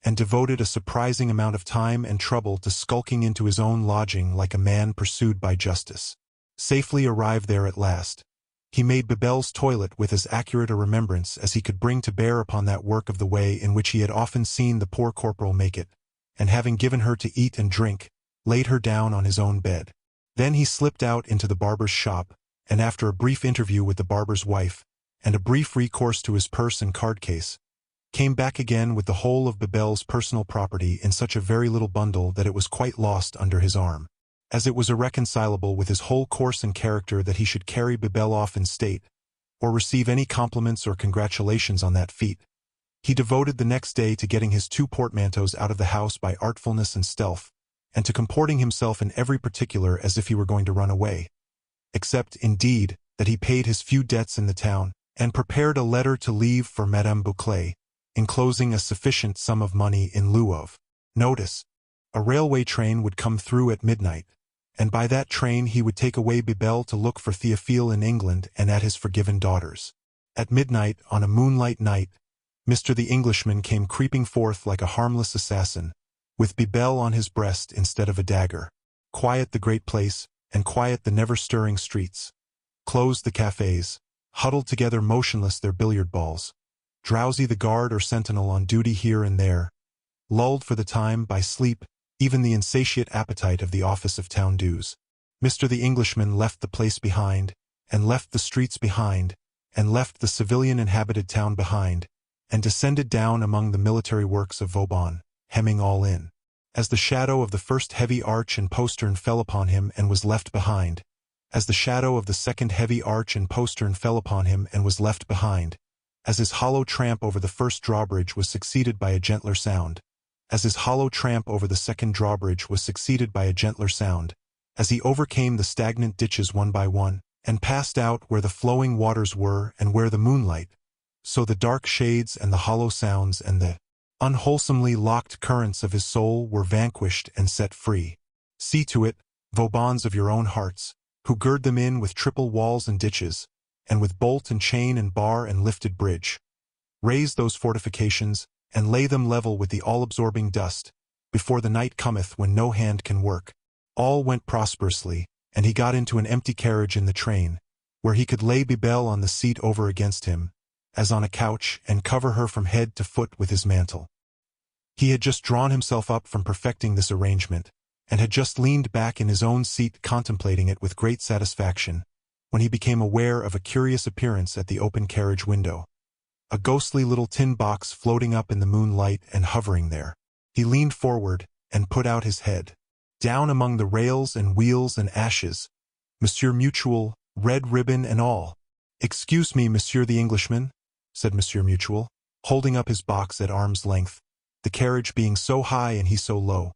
and devoted a surprising amount of time and trouble to skulking into his own lodging like a man pursued by justice. Safely arrived there at last, he made Bibel's toilet with as accurate a remembrance as he could bring to bear upon that work of the way in which he had often seen the poor corporal make it, and having given her to eat and drink, laid her down on his own bed. Then he slipped out into the barber's shop, and after a brief interview with the barber's wife, and a brief recourse to his purse and card case, came back again with the whole of Bibel's personal property in such a very little bundle that it was quite lost under his arm. As it was irreconcilable with his whole course and character that he should carry Bibel off in state, or receive any compliments or congratulations on that feat, he devoted the next day to getting his 2 portmanteaus out of the house by artfulness and stealth, and to comporting himself in every particular as if he were going to run away, except, indeed, that he paid his few debts in the town, and prepared a letter to leave for Madame Bouclé, enclosing a sufficient sum of money in lieu of notice. A railway train would come through at midnight, and by that train he would take away Bibel to look for Theophile in England and at his forgiven daughters. At midnight, on a moonlight night, Mr. the Englishman came creeping forth like a harmless assassin, with Bibel on his breast instead of a dagger. Quiet the great place, and quiet the never-stirring streets. closed the cafes, huddled together motionless their billiard balls. Drowsy the guard or sentinel on duty here and there, lulled for the time by sleep, even the insatiate appetite of the office of town dues. Mr. the Englishman left the place behind, and left the streets behind, and left the civilian-inhabited town behind, and descended down among the military works of Vauban, hemming all in. As the shadow of the first heavy arch and postern fell upon him and was left behind, as the shadow of the second heavy arch and postern fell upon him and was left behind, as his hollow tramp over the first drawbridge was succeeded by a gentler sound, as his hollow tramp over the second drawbridge was succeeded by a gentler sound, as he overcame the stagnant ditches one by one, and passed out where the flowing waters were and where the moonlight, so the dark shades and the hollow sounds and the unwholesomely locked currents of his soul were vanquished and set free. See to it, Vauban's of your own hearts, who gird them in with triple walls and ditches, and with bolt and chain and bar and lifted bridge. Raise those fortifications, and lay them level with the all-absorbing dust, before the night cometh when no hand can work. All went prosperously, and he got into an empty carriage in the train, where he could lay Bibel on the seat over against him, as on a couch, and cover her from head to foot with his mantle. He had just drawn himself up from perfecting this arrangement, and had just leaned back in his own seat contemplating it with great satisfaction, when he became aware of a curious appearance at the open carriage window. A ghostly little tin box floating up in the moonlight and hovering there. He leaned forward, and put out his head. Down among the rails and wheels and ashes, Monsieur Mutual, red ribbon and all. "Excuse me, Monsieur the Englishman," said Monsieur Mutual, holding up his box at arm's length, the carriage being so high and he so low.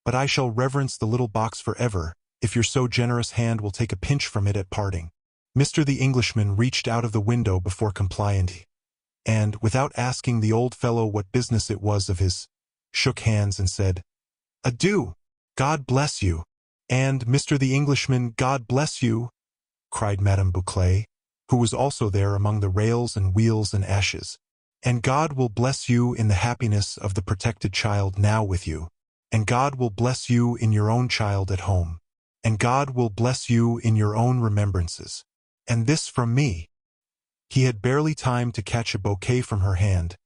"But I shall reverence the little box forever, if your so generous hand will take a pinch from it at parting." Mr. the Englishman reached out of the window before compliant, and, without asking the old fellow what business it was of his, shook hands and said, "Adieu! God bless you!" "And, Mr. the Englishman, God bless you!" cried Madame Bouclé, who was also there among the rails and wheels and ashes. "And God will bless you in the happiness of the protected child now with you. And God will bless you in your own child at home. And God will bless you in your own remembrances. And this from me." He had barely time to catch a bouquet from her hand,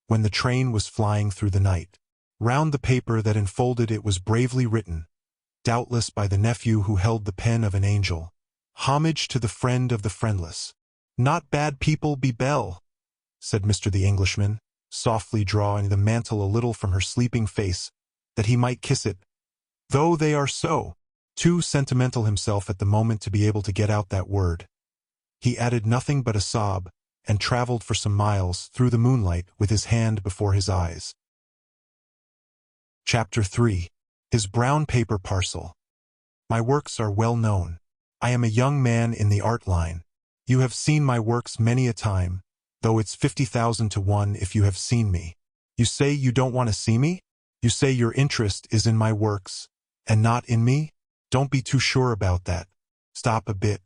when the train was flying through the night. Round the paper that enfolded it was bravely written, doubtless by the nephew who held the pen of an angel, "Homage to the friend of the friendless." "Not bad people, Bibel," said Mr. the Englishman, softly drawing the mantle a little from her sleeping face, that he might kiss it, "though they are so." Too sentimental himself at the moment to be able to get out that word, he added nothing but a sob, and traveled for some miles through the moonlight with his hand before his eyes. Chapter 3. His brown paper parcel. My works are well known. I am a young man in the art line. You have seen my works many a time, though it's 50,000 to 1 if you have seen me. You say you don't want to see me? You say your interest is in my works, and not in me? Don't be too sure about that. Stop a bit.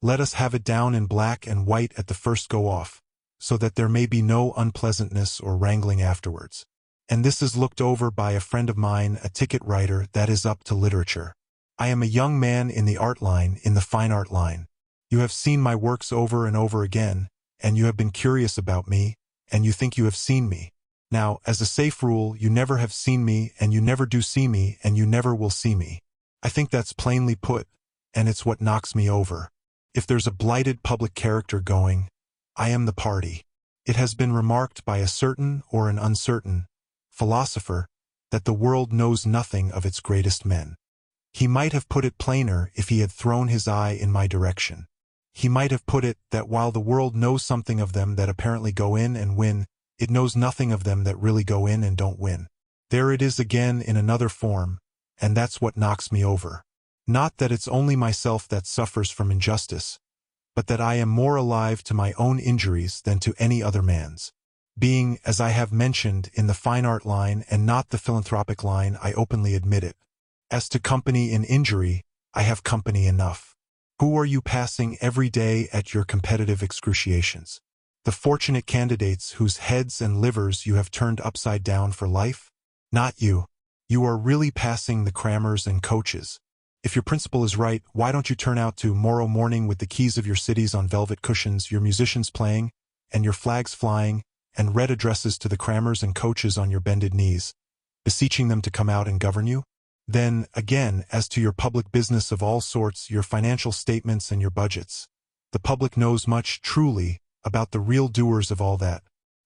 Let us have it down in black and white at the first go off, so that there may be no unpleasantness or wrangling afterwards. And this is looked over by a friend of mine, a ticket writer that is up to literature. I am a young man in the art line, in the fine art line. You have seen my works over and over again, and you have been curious about me, and you think you have seen me. Now, as a safe rule, you never have seen me, and you never do see me, and you never will see me. I think that's plainly put, and it's what knocks me over. If there's a blighted public character going, I am the party. It has been remarked by a certain or an uncertain philosopher that the world knows nothing of its greatest men. He might have put it plainer if he had thrown his eye in my direction. He might have put it that while the world knows something of them that apparently go in and win, it knows nothing of them that really go in and don't win. There it is again in another form, and that's what knocks me over. Not that it's only myself that suffers from injustice, but that I am more alive to my own injuries than to any other man's. Being, as I have mentioned, in the fine art line and not the philanthropic line, I openly admit it. As to company in injury, I have company enough. Who are you passing every day at your competitive excruciations? The fortunate candidates whose heads and livers you have turned upside down for life? Not you. You are really passing the crammers and coaches. If your principal is right, why don't you turn out tomorrow morning with the keys of your cities on velvet cushions, your musicians playing, and your flags flying, and red addresses to the crammers and coaches on your bended knees, beseeching them to come out and govern you? Then, again, as to your public business of all sorts, your financial statements and your budgets, the public knows much, truly, about the real doers of all that.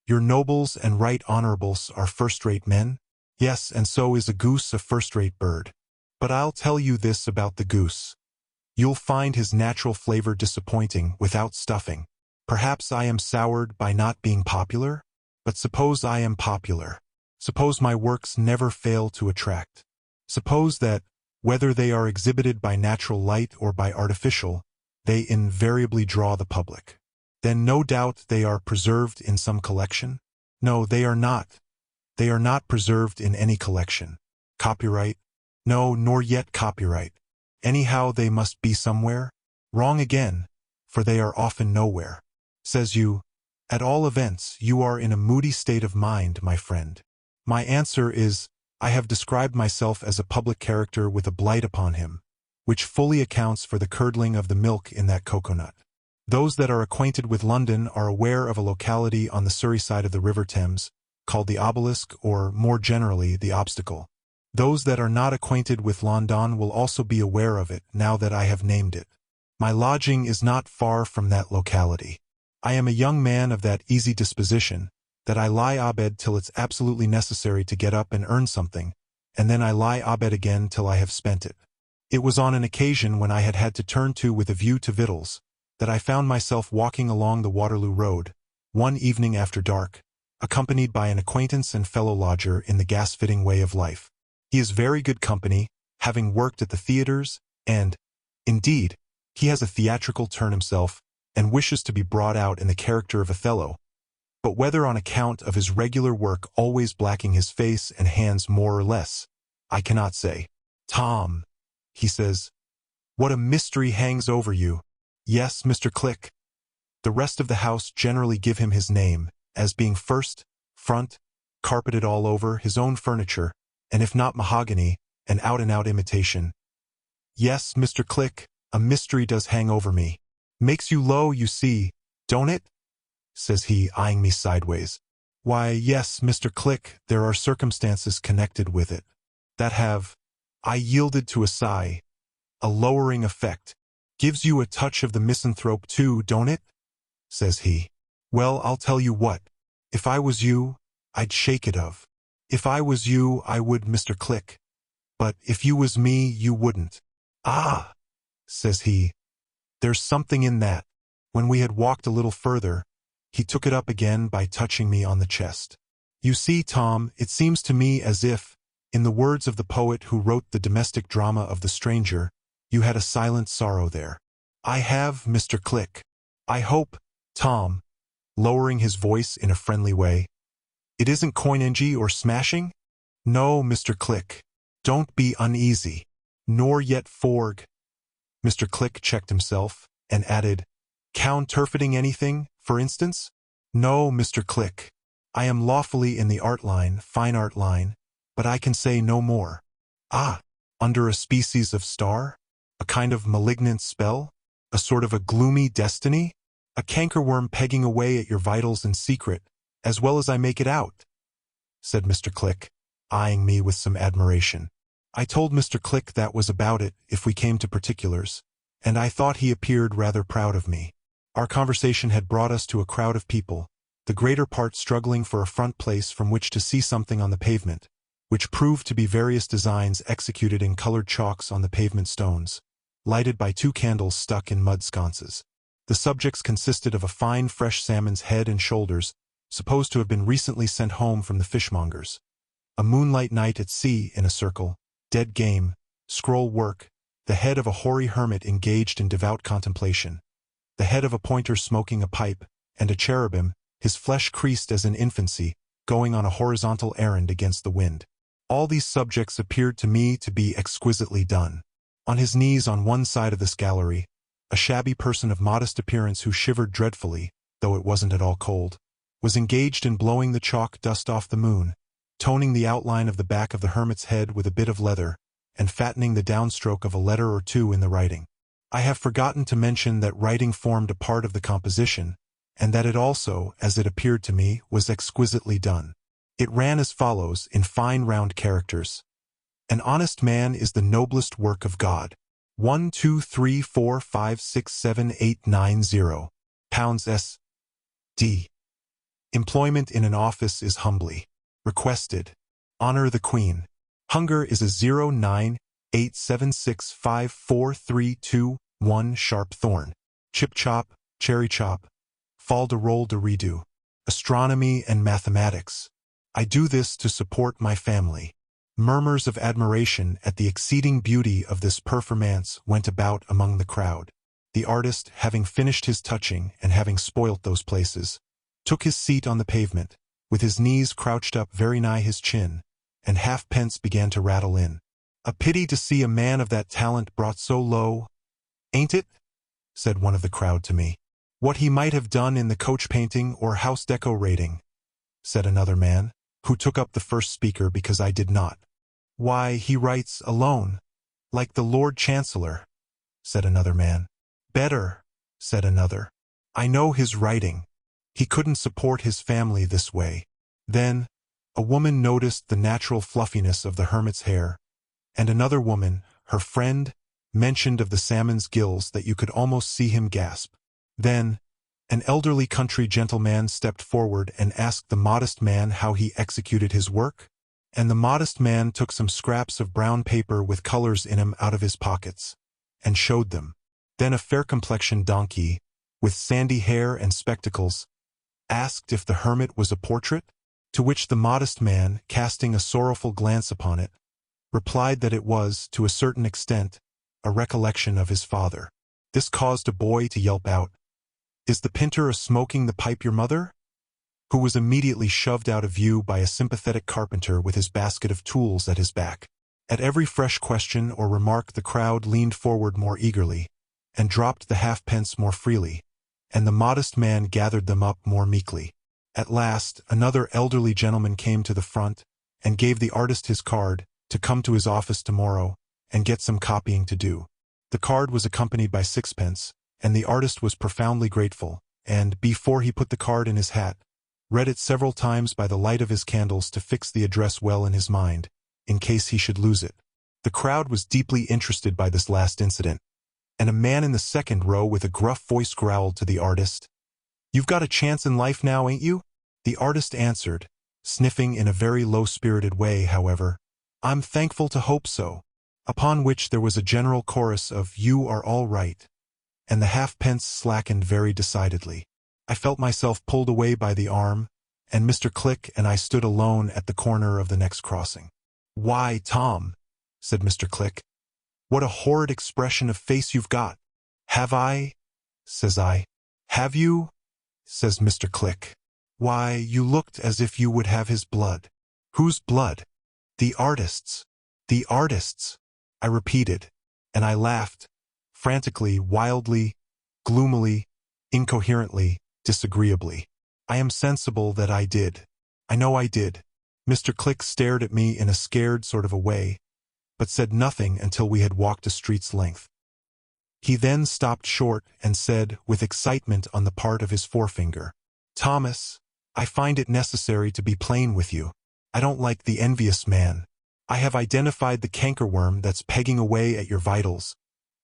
Your nobles and right honorables are first-rate men? Yes, and so is a goose a first-rate bird. But I'll tell you this about the goose. You'll find his natural flavor disappointing without stuffing. Perhaps I am soured by not being popular? But suppose I am popular. Suppose my works never fail to attract. Suppose that, whether they are exhibited by natural light or by artificial, they invariably draw the public. Then no doubt they are preserved in some collection? No, they are not. They are not preserved in any collection. Copyright? No, nor yet copyright. Anyhow, they must be somewhere. Wrong again, for they are often nowhere. Says you, at all events, you are in a moody state of mind, my friend. My answer is, I have described myself as a public character with a blight upon him, which fully accounts for the curdling of the milk in that cocoanut. Those that are acquainted with London are aware of a locality on the Surrey side of the River Thames, called the Obelisk, or, more generally, the Obstacle. Those that are not acquainted with London will also be aware of it, now that I have named it. My lodging is not far from that locality. I am a young man of that easy disposition, that I lie abed till it's absolutely necessary to get up and earn something, and then I lie abed again till I have spent it. It was on an occasion when I had to turn to with a view to victuals, that I found myself walking along the Waterloo Road, one evening after dark, accompanied by an acquaintance and fellow-lodger in the gas-fitting way of life. He is very good company, having worked at the theatres, and, indeed, he has a theatrical turn himself, and wishes to be brought out in the character of Othello, but whether on account of his regular work always blacking his face and hands more or less, I cannot say. Tom, he says, what a mystery hangs over you. Yes, Mr. Click. The rest of the house generally give him his name, as being first, front, carpeted all over, his own furniture, and if not mahogany, an out-and-out imitation. Yes, Mr. Click, a mystery does hang over me. Makes you low, you see, don't it? Says he, eyeing me sideways. Why, yes, Mr. Click, there are circumstances connected with it that have, I yielded to a sigh, a lowering effect. Gives you a touch of the misanthrope too, don't it? Says he. Well, I'll tell you what. If I was you, I'd shake it of. If I was you, I would, Mr. Click. But if you was me, you wouldn't. Ah, says he. There's something in that. When we had walked a little further, he took it up again by touching me on the chest. You see, Tom, it seems to me as if, in the words of the poet who wrote the domestic drama of The Stranger, you had a silent sorrow there. I have, Mr. Click. I hope, Tom, lowering his voice in a friendly way, it isn't coinangy or smashing? No, Mr. Click. Don't be uneasy. Nor yet forg. Mr. Click checked himself, and added, counterfeiting anything, for instance? No, Mr. Click. I am lawfully in the art line, fine art line, but I can say no more. Ah, under a species of star? A kind of malignant spell? A sort of a gloomy destiny? A cankerworm pegging away at your vitals in secret, as well as I make it out, said Mr. Click, eyeing me with some admiration. I told Mr. Click that was about it, if we came to particulars, and I thought he appeared rather proud of me. Our conversation had brought us to a crowd of people, the greater part struggling for a front place from which to see something on the pavement, which proved to be various designs executed in colored chalks on the pavement stones, lighted by 2 candles stuck in mud sconces. The subjects consisted of a fine fresh salmon's head and shoulders, supposed to have been recently sent home from the fishmongers, a moonlight night at sea in a circle, dead game, scroll work, the head of a hoary hermit engaged in devout contemplation, the head of a pointer smoking a pipe, and a cherubim, his flesh creased as in infancy, going on a horizontal errand against the wind. All these subjects appeared to me to be exquisitely done. On his knees on one side of this gallery, a shabby person of modest appearance who shivered dreadfully, though it wasn't at all cold, was engaged in blowing the chalk dust off the moon, toning the outline of the back of the hermit's head with a bit of leather, and fattening the downstroke of a letter or two in the writing. I have forgotten to mention that writing formed a part of the composition, and that it also, as it appeared to me, was exquisitely done. It ran as follows in fine round characters. An honest man is the noblest work of God. 1 2 3 4 5 6 7 8 9 0 pounds S.D. Employment in an office is humbly requested. Honor the Queen. Hunger is a 098765432 sharp thorn. Chip chop, cherry chop. Fall de roll de redo. Astronomy and mathematics. I do this to support my family. Murmurs of admiration at the exceeding beauty of this performance went about among the crowd. The artist, having finished his touching and having spoilt those places, took his seat on the pavement, with his knees crouched up very nigh his chin, and halfpence began to rattle in. A pity to see a man of that talent brought so low, ain't it? Said one of the crowd to me. What he might have done in the coach painting or house decorating, said another man, who took up the first speaker because I did not. Why, he writes alone, like the Lord Chancellor, said another man. Better, said another. I know his writing. He couldn't support his family this way. Then, a woman noticed the natural fluffiness of the hermit's hair, and another woman, her friend, mentioned of the salmon's gills that you could almost see him gasp. Then, an elderly country gentleman stepped forward and asked the modest man how he executed his work, and the modest man took some scraps of brown paper with colors in 'em out of his pockets, and showed them. Then a fair-complexioned donkey, with sandy hair and spectacles, asked if the hermit was a portrait, to which the modest man, casting a sorrowful glance upon it, replied that it was, to a certain extent, a recollection of his father. This caused a boy to yelp out, "Is the pinter a-smoking the pipe your mother?" who was immediately shoved out of view by a sympathetic carpenter with his basket of tools at his back. At every fresh question or remark the crowd leaned forward more eagerly, and dropped the halfpence more freely, and the modest man gathered them up more meekly. At last, another elderly gentleman came to the front, and gave the artist his card, to come to his office tomorrow, and get some copying to do. The card was accompanied by sixpence, and the artist was profoundly grateful, and, before he put the card in his hat, read it several times by the light of his candles to fix the address well in his mind, in case he should lose it. The crowd was deeply interested by this last incident, and a man in the second row with a gruff voice growled to the artist, "You've got a chance in life now, ain't you?" The artist answered, sniffing in a very low-spirited way, however, "I'm thankful to hope so," upon which there was a general chorus of "You are all right," and the halfpence slackened very decidedly. I felt myself pulled away by the arm, and Mr. Click and I stood alone at the corner of the next crossing. "Why, Tom," said Mr. Click, "what a horrid expression of face you've got." "Have I?" says I. "Have you?" says Mr. Click. "Why, you looked as if you would have his blood." "Whose blood?" "The artist's." "The artist's," I repeated, and I laughed, frantically, wildly, gloomily, incoherently, disagreeably. I am sensible that I did. I know I did. Mr. Click stared at me in a scared sort of a way, but said nothing until we had walked a street's length. He then stopped short and said, with excitement on the part of his forefinger, "Thomas, I find it necessary to be plain with you. I don't like the envious man. I have identified the cankerworm that's pegging away at your vitals,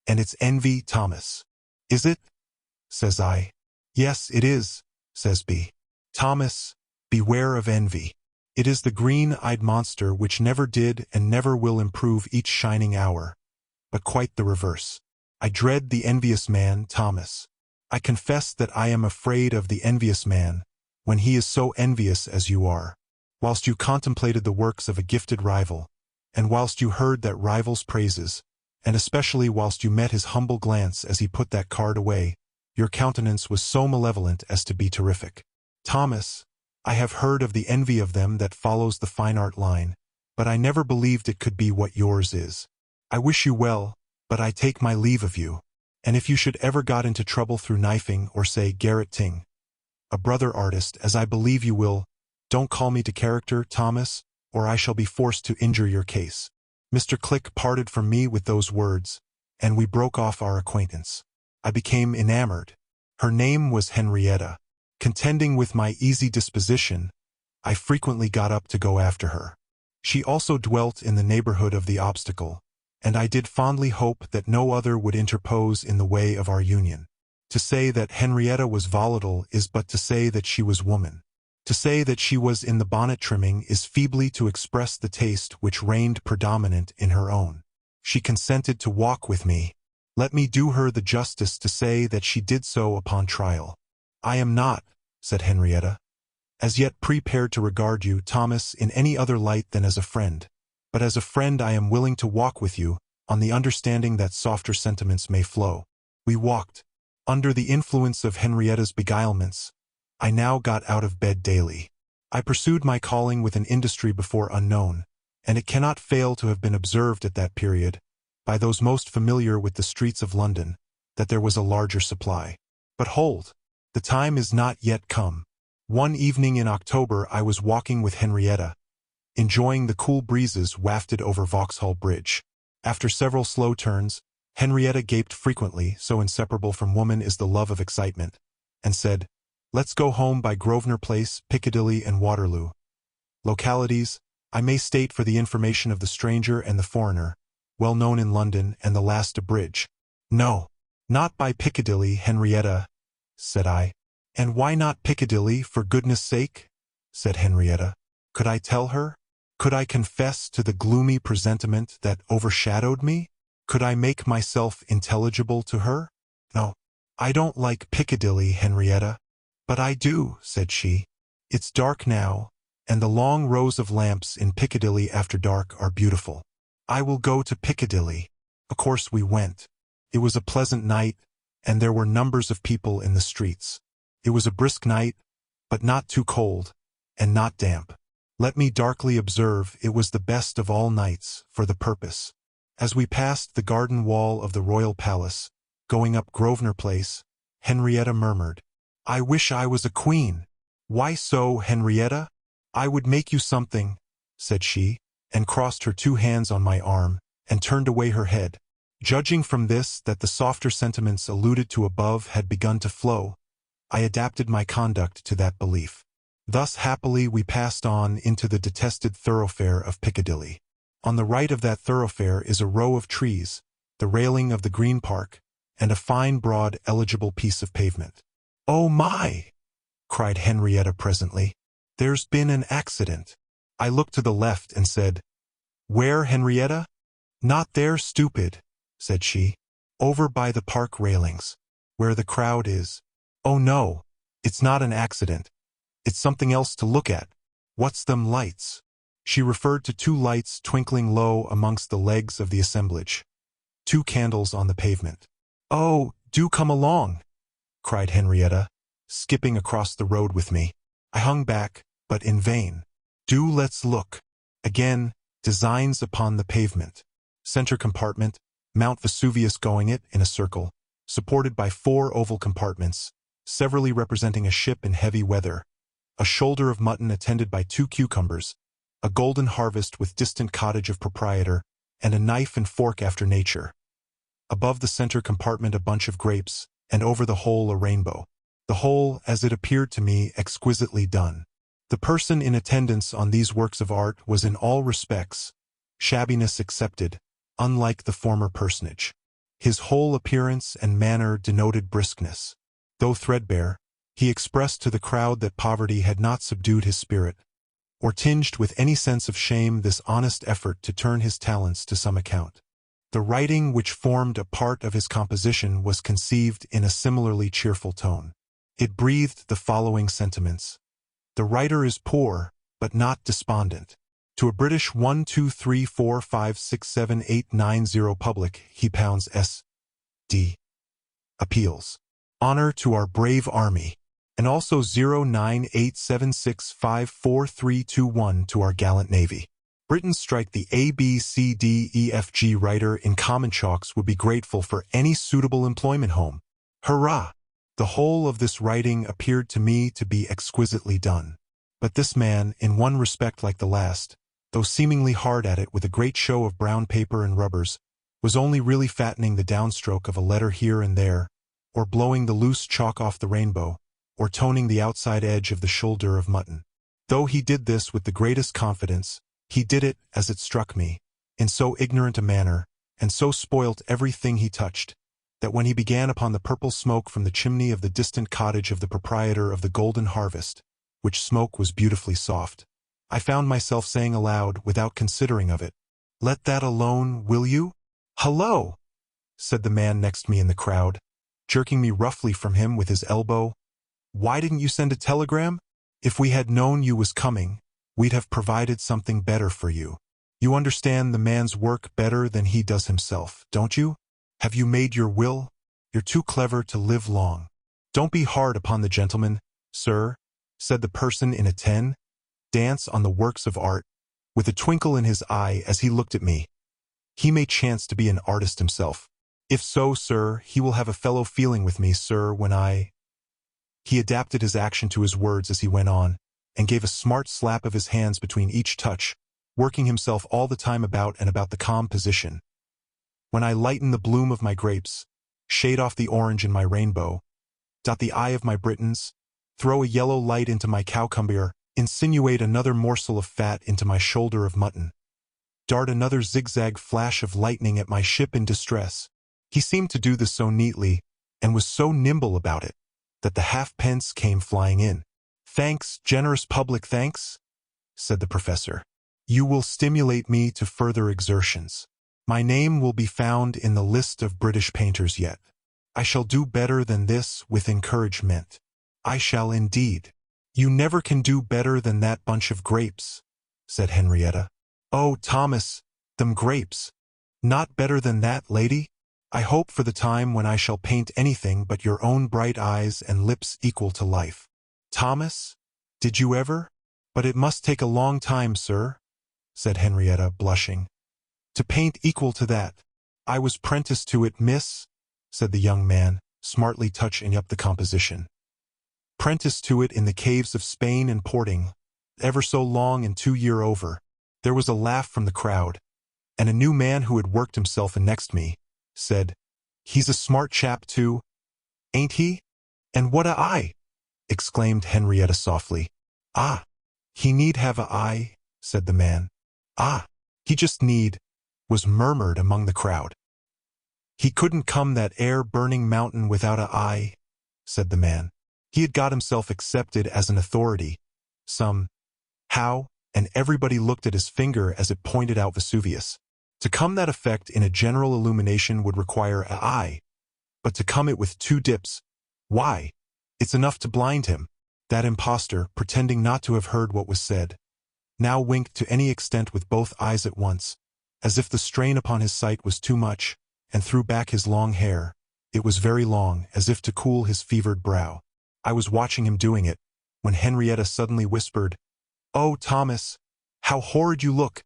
and it's envy, Thomas." "Is it?" says I. "Yes, it is," says B. "Thomas, beware of envy. It is the green-eyed monster which never did and never will improve each shining hour, but quite the reverse. I dread the envious man, Thomas. I confess that I am afraid of the envious man, when he is so envious as you are. Whilst you contemplated the works of a gifted rival, and whilst you heard that rival's praises, and especially whilst you met his humble glance as he put that card away, your countenance was so malevolent as to be terrific. Thomas, I have heard of the envy of them that follows the fine art line, but I never believed it could be what yours is. I wish you well, but I take my leave of you, and if you should ever got into trouble through knifing or say garrotting a brother artist, as I believe you will, don't call me to character, Thomas, or I shall be forced to injure your case. Mr. Click parted from me with those words, and we broke off our acquaintance. I became enamored. Her name was Henrietta. Contending with my easy disposition, I frequently got up to go after her. She also dwelt in the neighborhood of the obstacle, and I did fondly hope that no other would interpose in the way of our union. To say that Henrietta was volatile is but to say that she was woman. To say that she was in the bonnet trimming is feebly to express the taste which reigned predominant in her own. She consented to walk with me. Let me do her the justice to say that she did so upon trial. I am not, said Henrietta, as yet prepared to regard you, Thomas, in any other light than as a friend. But as a friend I am willing to walk with you, on the understanding that softer sentiments may flow. We walked. Under the influence of Henrietta's beguilements, I now got out of bed daily. I pursued my calling with an industry before unknown, and it cannot fail to have been observed at that period, by those most familiar with the streets of London, that there was a larger supply. But hold! The time is not yet come. One evening in October I was walking with Henrietta, enjoying the cool breezes wafted over Vauxhall Bridge. After several slow turns, Henrietta gaped frequently, so inseparable from woman is the love of excitement, and said, "Let's go home by Grosvenor Place, Piccadilly, and Waterloo." Localities, I may state for the information of the stranger and the foreigner, well known in London and the last a bridge. "No, not by Piccadilly, Henrietta," said I. "And why not Piccadilly, for goodness sake?" said Henrietta. Could I tell her? Could I confess to the gloomy presentiment that overshadowed me? Could I make myself intelligible to her? "No, I don't like Piccadilly, Henrietta." "But I do," said she. "It's dark now, and the long rows of lamps in Piccadilly after dark are beautiful. I will go to Piccadilly." Of course we went. It was a pleasant night, and there were numbers of people in the streets. It was a brisk night, but not too cold, and not damp. Let me darkly observe it was the best of all nights for the purpose. As we passed the garden wall of the Royal Palace, going up Grosvenor Place, Henrietta murmured, "I wish I was a queen." "Why so, Henrietta?" "I would make you something," said she, and crossed her two hands on my arm, and turned away her head. Judging from this that the softer sentiments alluded to above had begun to flow, I adapted my conduct to that belief. Thus happily we passed on into the detested thoroughfare of Piccadilly. On the right of that thoroughfare is a row of trees, the railing of the Green Park, and a fine, broad, eligible piece of pavement. "Oh my!" cried Henrietta presently. "There's been an accident." I looked to the left and said, "Where, Henrietta?" "Not there, stupid," said she. "Over by the park railings, where the crowd is." "Oh no, it's not an accident. It's something else to look at. What's them lights?" She referred to two lights twinkling low amongst the legs of the assemblage. Two candles on the pavement. "Oh, do come along," cried Henrietta, skipping across the road with me. I hung back, but in vain. "Do let's look." Again, designs upon the pavement. Center compartment, Mount Vesuvius going it in a circle, supported by four oval compartments, severally representing a ship in heavy weather, a shoulder of mutton attended by two cucumbers, a golden harvest with distant cottage of proprietor, and a knife and fork after nature. Above the center compartment a bunch of grapes, and over the whole a rainbow. The whole, as it appeared to me, exquisitely done. The person in attendance on these works of art was in all respects, shabbiness excepted, unlike the former personage. His whole appearance and manner denoted briskness. Though threadbare, he expressed to the crowd that poverty had not subdued his spirit, or tinged with any sense of shame this honest effort to turn his talents to some account. The writing which formed a part of his composition was conceived in a similarly cheerful tone. It breathed the following sentiments. The writer is poor, but not despondent. To a British 1, 2, 3, 4, 5, 6, 7, 8, 9, 0 public, he pounds S.D. appeals. Honor to our brave army, and also 09876543321 to our gallant navy. Britons strike the ABCDEFG writer in common chalks would be grateful for any suitable employment home. Hurrah! The whole of this writing appeared to me to be exquisitely done. But this man, in one respect like the last, though seemingly hard at it with a great show of brown paper and rubbers, was only really fattening the downstroke of a letter here and there, or blowing the loose chalk off the rainbow, or toning the outside edge of the shoulder of mutton. Though he did this with the greatest confidence, he did it, as it struck me, in so ignorant a manner, and so spoilt everything he touched, that when he began upon the purple smoke from the chimney of the distant cottage of the proprietor of the Golden Harvest, which smoke was beautifully soft, I found myself saying aloud, without considering of it, "Let that alone, will you?" "Hello!" said the man next me in the crowd, jerking me roughly from him with his elbow. "Why didn't you send a telegram? If we had known you was coming, we'd have provided something better for you. You understand the man's work better than he does himself, don't you? Have you made your will? You're too clever to live long." "Don't be hard upon the gentleman, sir," said the person in a dance on the works of art, with a twinkle in his eye as he looked at me. "He may chance to be an artist himself. If so, sir, he will have a fellow feeling with me, sir, when I—" He adapted his action to his words as he went on, and gave a smart slap of his hands between each touch, working himself all the time about and about the calm position. "When I lighten the bloom of my grapes, shade off the orange in my rainbow, dot the eye of my Britons, throw a yellow light into my cowcumber, insinuate another morsel of fat into my shoulder of mutton, dart another zigzag flash of lightning at my ship in distress." He seemed to do this so neatly, and was so nimble about it, that the halfpence came flying in. "Thanks, generous public, thanks," said the professor. "You will stimulate me to further exertions. My name will be found in the list of British painters yet. I shall do better than this with encouragement. I shall indeed." "You never can do better than that bunch of grapes," said Henrietta. "Oh, Thomas, them grapes. Not better than that, lady? I hope for the time when I shall paint anything but your own bright eyes and lips equal to life." "Thomas, did you ever? But it must take a long time, sir," said Henrietta, blushing, "to paint equal to that." "I was prentice to it, miss," said the young man, smartly touching up the composition. "Prentice to it in the caves of Spain and Porting, ever so long and 2 year over." There was a laugh from the crowd, and a new man who had worked himself in next me said, "He's a smart chap too, ain't he?" "And what a eye!" exclaimed Henrietta softly. "Ah, he need have a eye," said the man. "Ah, he just need," was murmured among the crowd. "He couldn't come that air-burning mountain without a eye," said the man. He had got himself accepted as an authority, somehow, and everybody looked at his finger as it pointed out Vesuvius. To come that effect in a general illumination would require a eye, but to come it with 2 dips, why, it's enough to blind him. That impostor, pretending not to have heard what was said, now winked to any extent with both eyes at once, as if the strain upon his sight was too much, and threw back his long hair. It was very long, as if to cool his fevered brow. I was watching him doing it, when Henrietta suddenly whispered, "Oh, Thomas, how horrid you look,"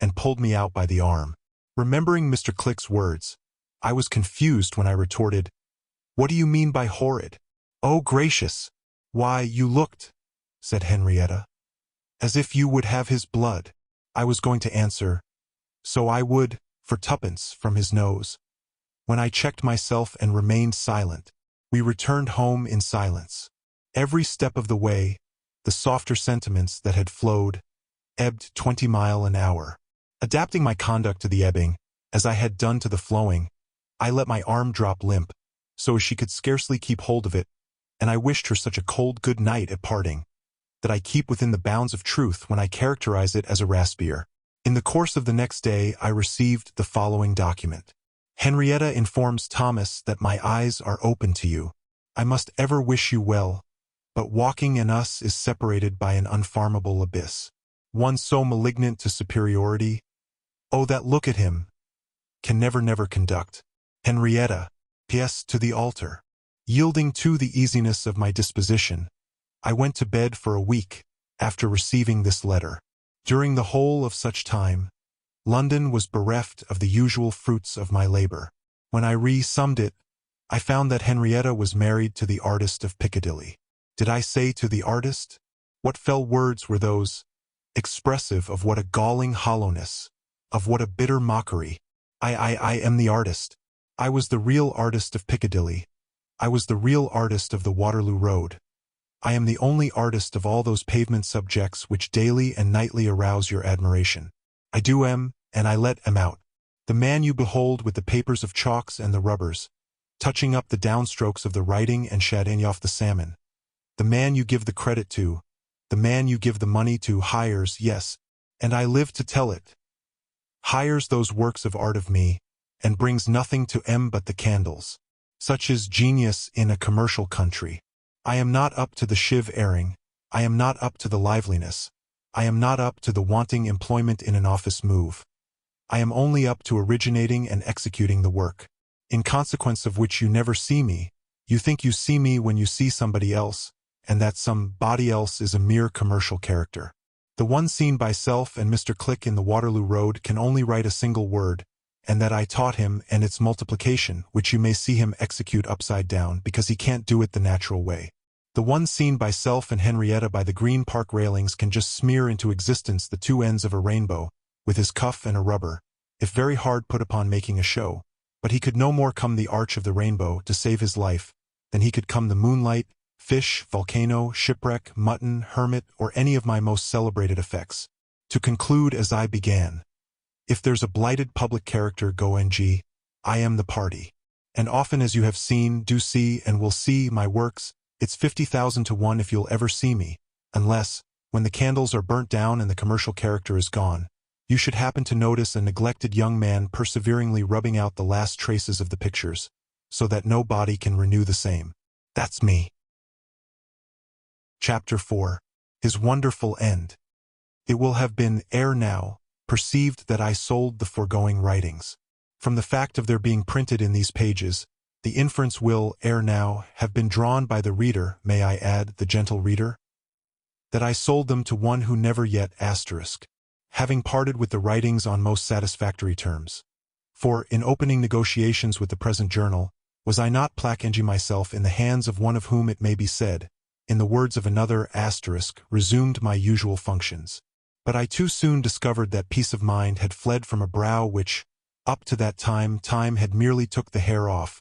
and pulled me out by the arm. Remembering Mr. Click's words, I was confused when I retorted, "What do you mean by horrid?" "Oh, gracious! Why, you looked," said Henrietta, "as if you would have his blood." I was going to answer, "So I would, for 2pence from his nose," when I checked myself and remained silent. We returned home in silence. Every step of the way, the softer sentiments that had flowed ebbed 20 miles an hour. Adapting my conduct to the ebbing, as I had done to the flowing, I let my arm drop limp, so as she could scarcely keep hold of it, and I wished her such a cold good night at parting, that I keep within the bounds of truth when I characterize it as a raspier. In the course of the next day I received the following document. "Henrietta informs Thomas that my eyes are open to you. I must ever wish you well, but walking and us is separated by an unfarmable abyss. One so malignant to superiority, oh, that look at him, can never conduct. Henrietta, P.S. to the altar." Yielding to the easiness of my disposition, I went to bed for a week after receiving this letter. During the whole of such time, London was bereft of the usual fruits of my labor. When I re-summed it, I found that Henrietta was married to the artist of Piccadilly. Did I say to the artist? What fell words were those? expressive of what a galling hollowness, of what a bitter mockery. I am the artist. I was the real artist of Piccadilly. I was the real artist of the Waterloo Road. I am the only artist of all those pavement subjects which daily and nightly arouse your admiration. I do am, and I let am out. The man you behold with the papers of chalks and the rubbers, touching up the downstrokes of the writing and shading off the salmon. The man you give the credit to, the man you give the money to hires, yes, and I live to tell it, hires those works of art of me, and brings nothing to em but the candles. Such is genius in a commercial country. I am not up to the shiv airing, I am not up to the liveliness, I am not up to the wanting employment in an office move. I am only up to originating and executing the work, in consequence of which you never see me. You think you see me when you see somebody else, and that somebody else is a mere commercial character. The one seen by Self and Mr. Click in the Waterloo Road can only write a single word, and that I taught him, and its multiplication, which you may see him execute upside down because he can't do it the natural way. The one seen by Self and Henrietta by the Green Park railings can just smear into existence the two ends of a rainbow, with his cuff and a rubber, if very hard put upon making a show, but he could no more come the arch of the rainbow to save his life than he could come the moonlight, fish, volcano, shipwreck, mutton, hermit, or any of my most celebrated effects. To conclude as I began, if there's a blighted public character go ng, I am the party. And often as you have seen, do see, and will see my works, it's 50,000 to 1 if you'll ever see me, unless, when the candles are burnt down and the commercial character is gone, you should happen to notice a neglected young man perseveringly rubbing out the last traces of the pictures, so that no body can renew the same. That's me. Chapter 4. His Wonderful End. It will have been, ere now, perceived that I sold the foregoing writings. From the fact of their being printed in these pages, the inference will, ere now, have been drawn by the reader, may I add, the gentle reader, that I sold them to one who never yet asterisk, having parted with the writings on most satisfactory terms. For, in opening negotiations with the present journal, was I not placing myself in the hands of one of whom it may be said, in the words of another asterisk, resumed my usual functions. But I too soon discovered that peace of mind had fled from a brow which, up to that time had merely took the hair off,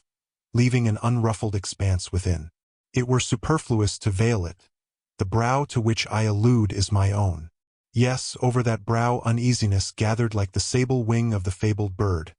leaving an unruffled expanse within. It were superfluous to veil it. The brow to which I allude is my own. Yes, over that brow uneasiness gathered like the sable wing of the fabled bird,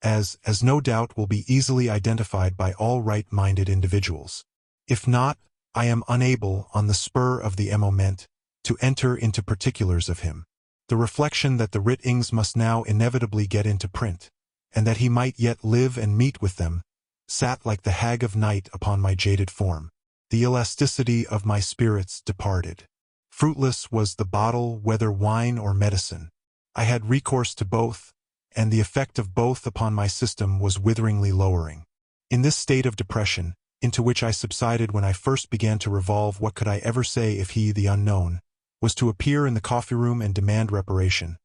as no doubt will be easily identified by all right-minded individuals. If not, I am unable, on the spur of the moment, to enter into particulars of him. The reflection that the writings must now inevitably get into print, and that he might yet live and meet with them, sat like the hag of night upon my jaded form. The elasticity of my spirits departed. Fruitless was the bottle, whether wine or medicine. I had recourse to both, and the effect of both upon my system was witheringly lowering. In this state of depression, into which I subsided when I first began to revolve what could I ever say if he, the unknown, was to appear in the coffee-room and demand reparation,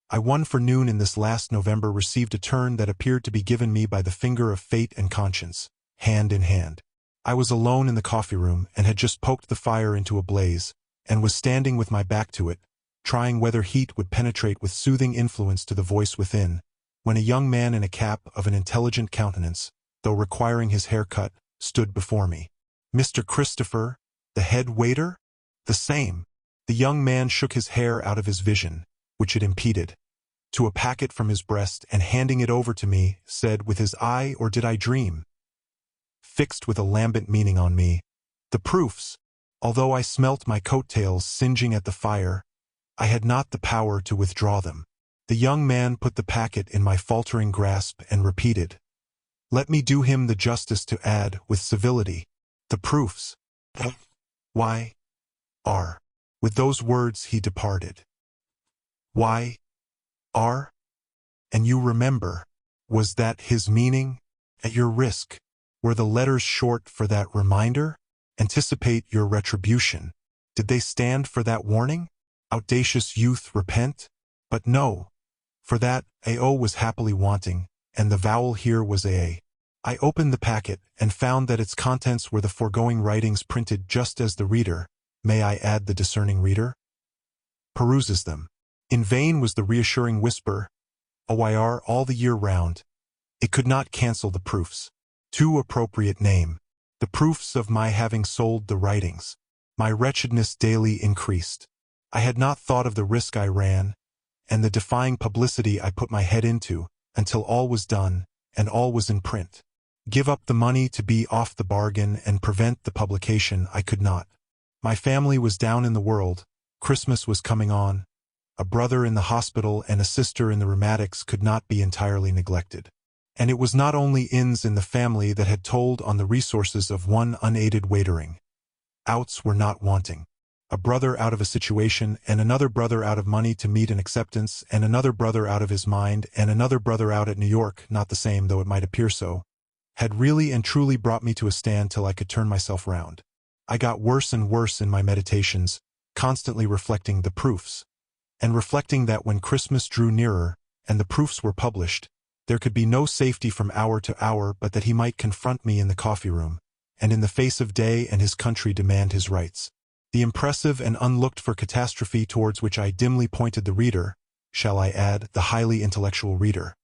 I one forenoon in this last November received a turn that appeared to be given me by the finger of fate and conscience, hand in hand. I was alone in the coffee-room and had just poked the fire into a blaze, and was standing with my back to it, trying whether heat would penetrate with soothing influence to the voice within, when a young man in a cap of an intelligent countenance, though requiring his hair cut, stood before me. Mr. Christopher, the head waiter? The same. The young man shook his hair out of his vision, which it impeded, to a packet from his breast, and handing it over to me, said with his eye, or did I dream, fixed with a lambent meaning on me, the proofs. Although I smelt my coat-tails singeing at the fire, I had not the power to withdraw them. The young man put the packet in my faltering grasp and repeated, "Let me do him the justice to add, with civility, the proofs. Why, are." With those words he departed. Why, are? And you remember, was that his meaning? At your risk, were the letters short for that reminder? Anticipate your retribution. Did they stand for that warning? Audacious youth, repent? But no, for that AO was happily wanting, and the vowel here was A. I opened the packet, and found that its contents were the foregoing writings printed just as the reader, may I add the discerning reader, peruses them. In vain was the reassuring whisper, OIR all the year round. It could not cancel the proofs. Too appropriate name. The proofs of my having sold the writings. My wretchedness daily increased. I had not thought of the risk I ran, and the defying publicity I put my head into, until all was done, and all was in print. Give up the money to be off the bargain and prevent the publication I could not. My family was down in the world, Christmas was coming on, a brother in the hospital and a sister in the rheumatics could not be entirely neglected. And it was not only ins in the family that had told on the resources of one unaided waitering. Outs were not wanting. A brother out of a situation, and another brother out of money to meet an acceptance, and another brother out of his mind, and another brother out at New York, not the same though it might appear so, had really and truly brought me to a stand till I could turn myself round. I got worse and worse in my meditations, constantly reflecting the proofs, and reflecting that when Christmas drew nearer, and the proofs were published, there could be no safety from hour to hour but that he might confront me in the coffee room, and in the face of day and his country demand his rights. The impressive and unlooked-for catastrophe towards which I dimly pointed the reader, shall I add, the highly intellectual reader,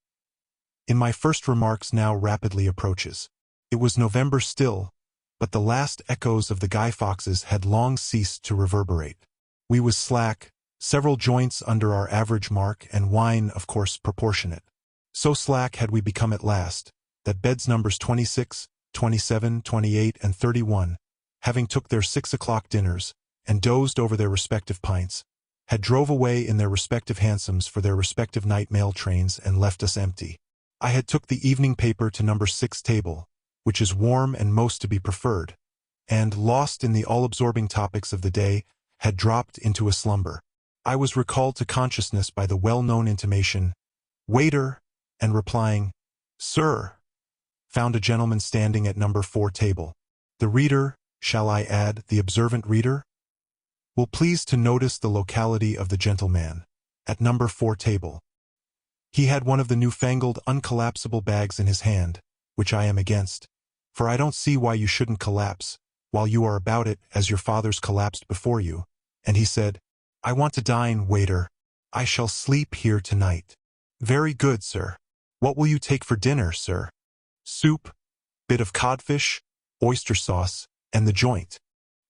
in my first remarks now rapidly approaches. It was November still, but the last echoes of the Guy Fawkes had long ceased to reverberate. We was slack, several joints under our average mark, and wine, of course, proportionate. So slack had we become at last, that beds numbers 26, 27, 28, and 31, having took their 6 o'clock dinners, and dozed over their respective pints, had drove away in their respective hansoms for their respective night mail trains and left us empty. I had took the evening paper to number 6 table, which is warm and most to be preferred, and, lost in the all-absorbing topics of the day, had dropped into a slumber. I was recalled to consciousness by the well-known intimation, "Waiter," and replying, "Sir," found a gentleman standing at number 4 table. The reader, shall I add, the observant reader, will please to notice the locality of the gentleman, at number 4 table. He had one of the newfangled uncollapsible bags in his hand, which I am against, for I don't see why you shouldn't collapse, while you are about it, as your fathers collapsed before you, and he said, "I want to dine, waiter. I shall sleep here tonight." "Very good, sir. What will you take for dinner, sir?" "Soup, bit of codfish, oyster sauce, and the joint."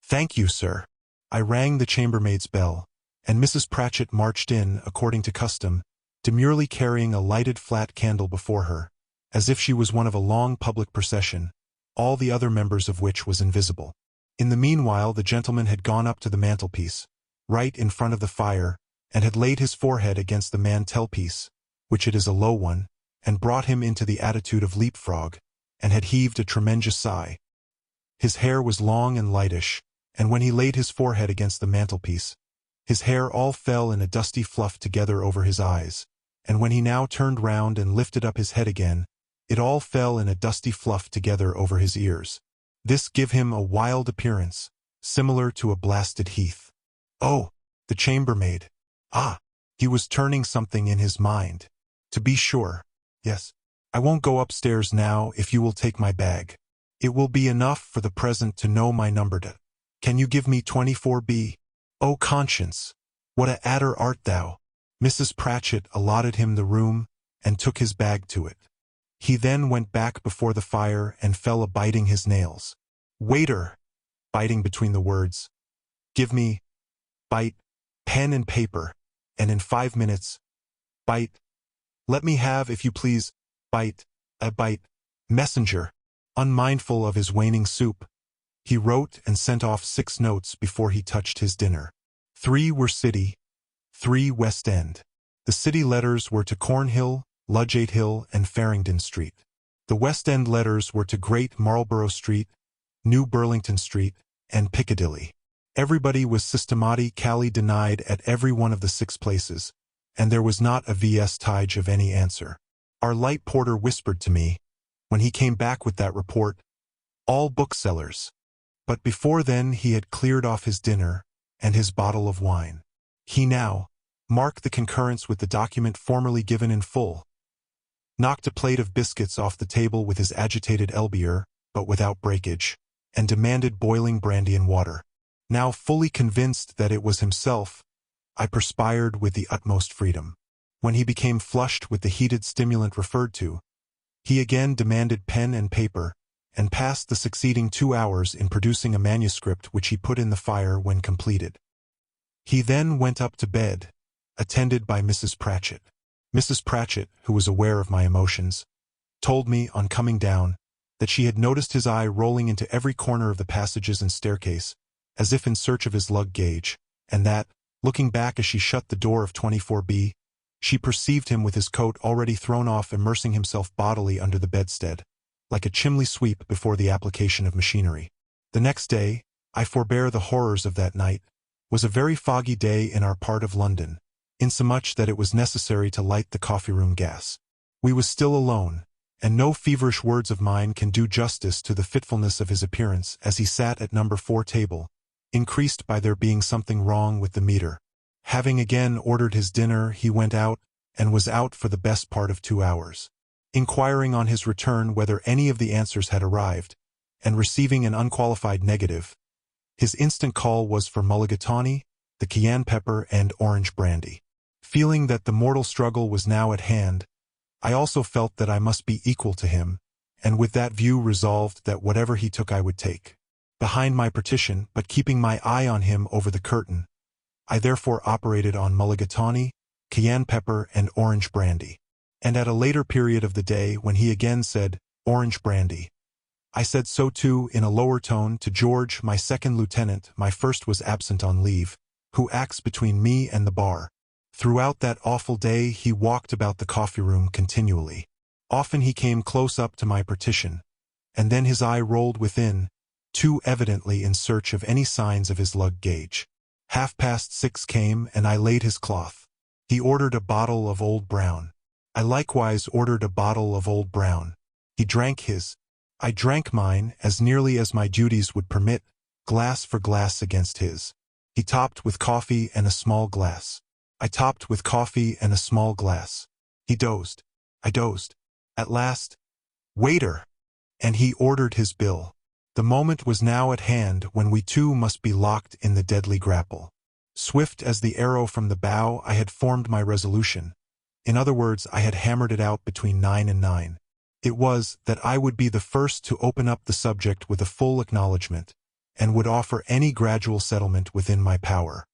"Thank you, sir." I rang the chambermaid's bell, and Mrs. Pratchett marched in, according to custom, demurely carrying a lighted flat candle before her, as if she was one of a long public procession, all the other members of which was invisible. In the meanwhile the gentleman had gone up to the mantelpiece, right in front of the fire, and had laid his forehead against the mantelpiece, which it is a low one, and brought him into the attitude of leapfrog, and had heaved a tremendous sigh. His hair was long and lightish, and when he laid his forehead against the mantelpiece, his hair all fell in a dusty fluff together over his eyes, and when he now turned round and lifted up his head again, it all fell in a dusty fluff together over his ears. This give him a wild appearance, similar to a blasted heath. Oh, the chambermaid! Ah, he was turning something in his mind. To be sure. Yes. I won't go upstairs now if you will take my bag. It will be enough for the present to know my number. Can you give me 24B? Oh, conscience! What a adder art thou! Mrs. Pratchett allotted him the room, and took his bag to it. He then went back before the fire and fell a-biting his nails. "Waiter," biting between the words, "give me," bite, "pen and paper," and in 5 minutes, bite, "let me have, if you please," bite, a bite, "messenger." Unmindful of his waning soup, he wrote and sent off 6 notes before he touched his dinner. 3 were City, 3 West End. The City letters were to Cornhill, Ludgate Hill, and Farringdon Street. The West End letters were to Great Marlborough Street, New Burlington Street, and Piccadilly. Everybody was systematically denied at every one of the 6 places, and there was not a vestige of any answer. Our light porter whispered to me, when he came back with that report, "All booksellers." But before then he had cleared off his dinner and his bottle of wine. He now marked the concurrence with the document formerly given in full, knocked a plate of biscuits off the table with his agitated elbier, but without breakage, and demanded boiling brandy and water. Now fully convinced that it was himself, I perspired with the utmost freedom. When he became flushed with the heated stimulant referred to, he again demanded pen and paper, and passed the succeeding 2 hours in producing a manuscript which he put in the fire when completed. He then went up to bed, attended by Mrs. Pratchett. Mrs. Pratchett, who was aware of my emotions, told me, on coming down, that she had noticed his eye rolling into every corner of the passages and staircase, as if in search of his luggage, and that, looking back as she shut the door of 24B, she perceived him with his coat already thrown off, immersing himself bodily under the bedstead, like a chimney sweep before the application of machinery. The next day, I forbear the horrors of that night, was a very foggy day in our part of London, insomuch that it was necessary to light the coffee-room gas. We was still alone, and no feverish words of mine can do justice to the fitfulness of his appearance as he sat at number 4 table, increased by there being something wrong with the meter. Having again ordered his dinner, he went out, and was out for the best part of 2 hours. Inquiring on his return whether any of the answers had arrived, and receiving an unqualified negative, his instant call was for mulligatawny, the cayenne pepper, and orange brandy. Feeling that the mortal struggle was now at hand, I also felt that I must be equal to him, and with that view resolved that whatever he took I would take. Behind my partition, but keeping my eye on him over the curtain, I therefore operated on mulligatawny, cayenne pepper, and orange brandy. And at a later period of the day, when he again said, "Orange brandy," I said so too in a lower tone to George, my second lieutenant. My first was absent on leave, who acts between me and the bar. Throughout that awful day he walked about the coffee-room continually. Often he came close up to my partition, and then his eye rolled within, too evidently in search of any signs of his luggage. 6:30 came, and I laid his cloth. He ordered a bottle of Old Brown. I likewise ordered a bottle of Old Brown. He drank his. I drank mine, as nearly as my duties would permit, glass for glass against his. He topped with coffee and a small glass. I topped with coffee and a small glass. He dozed. I dozed. At last, "Waiter!" and he ordered his bill. The moment was now at hand when we two must be locked in the deadly grapple. Swift as the arrow from the bow, I had formed my resolution. In other words, I had hammered it out between 9 and 9. It was that I would be the first to open up the subject with a full acknowledgment, and would offer any gradual settlement within my power.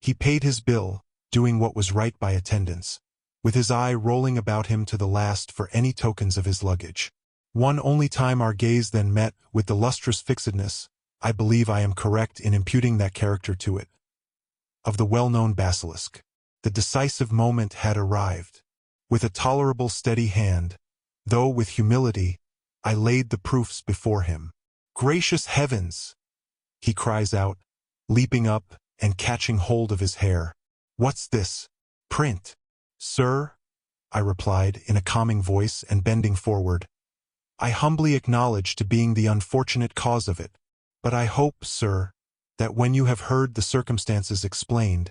He paid his bill, doing what was right by attendance, with his eye rolling about him to the last for any tokens of his luggage. One only time our gaze then met, with the lustrous fixedness, I believe I am correct in imputing that character to it, of the well-known basilisk. The decisive moment had arrived. With a tolerable steady hand, though with humility, I laid the proofs before him. "Gracious heavens!" he cries out, leaping up and catching hold of his hair. "What's this? Print?" "Sir," I replied in a calming voice, and bending forward, "I humbly acknowledge to being the unfortunate cause of it, but I hope, sir, that when you have heard the circumstances explained,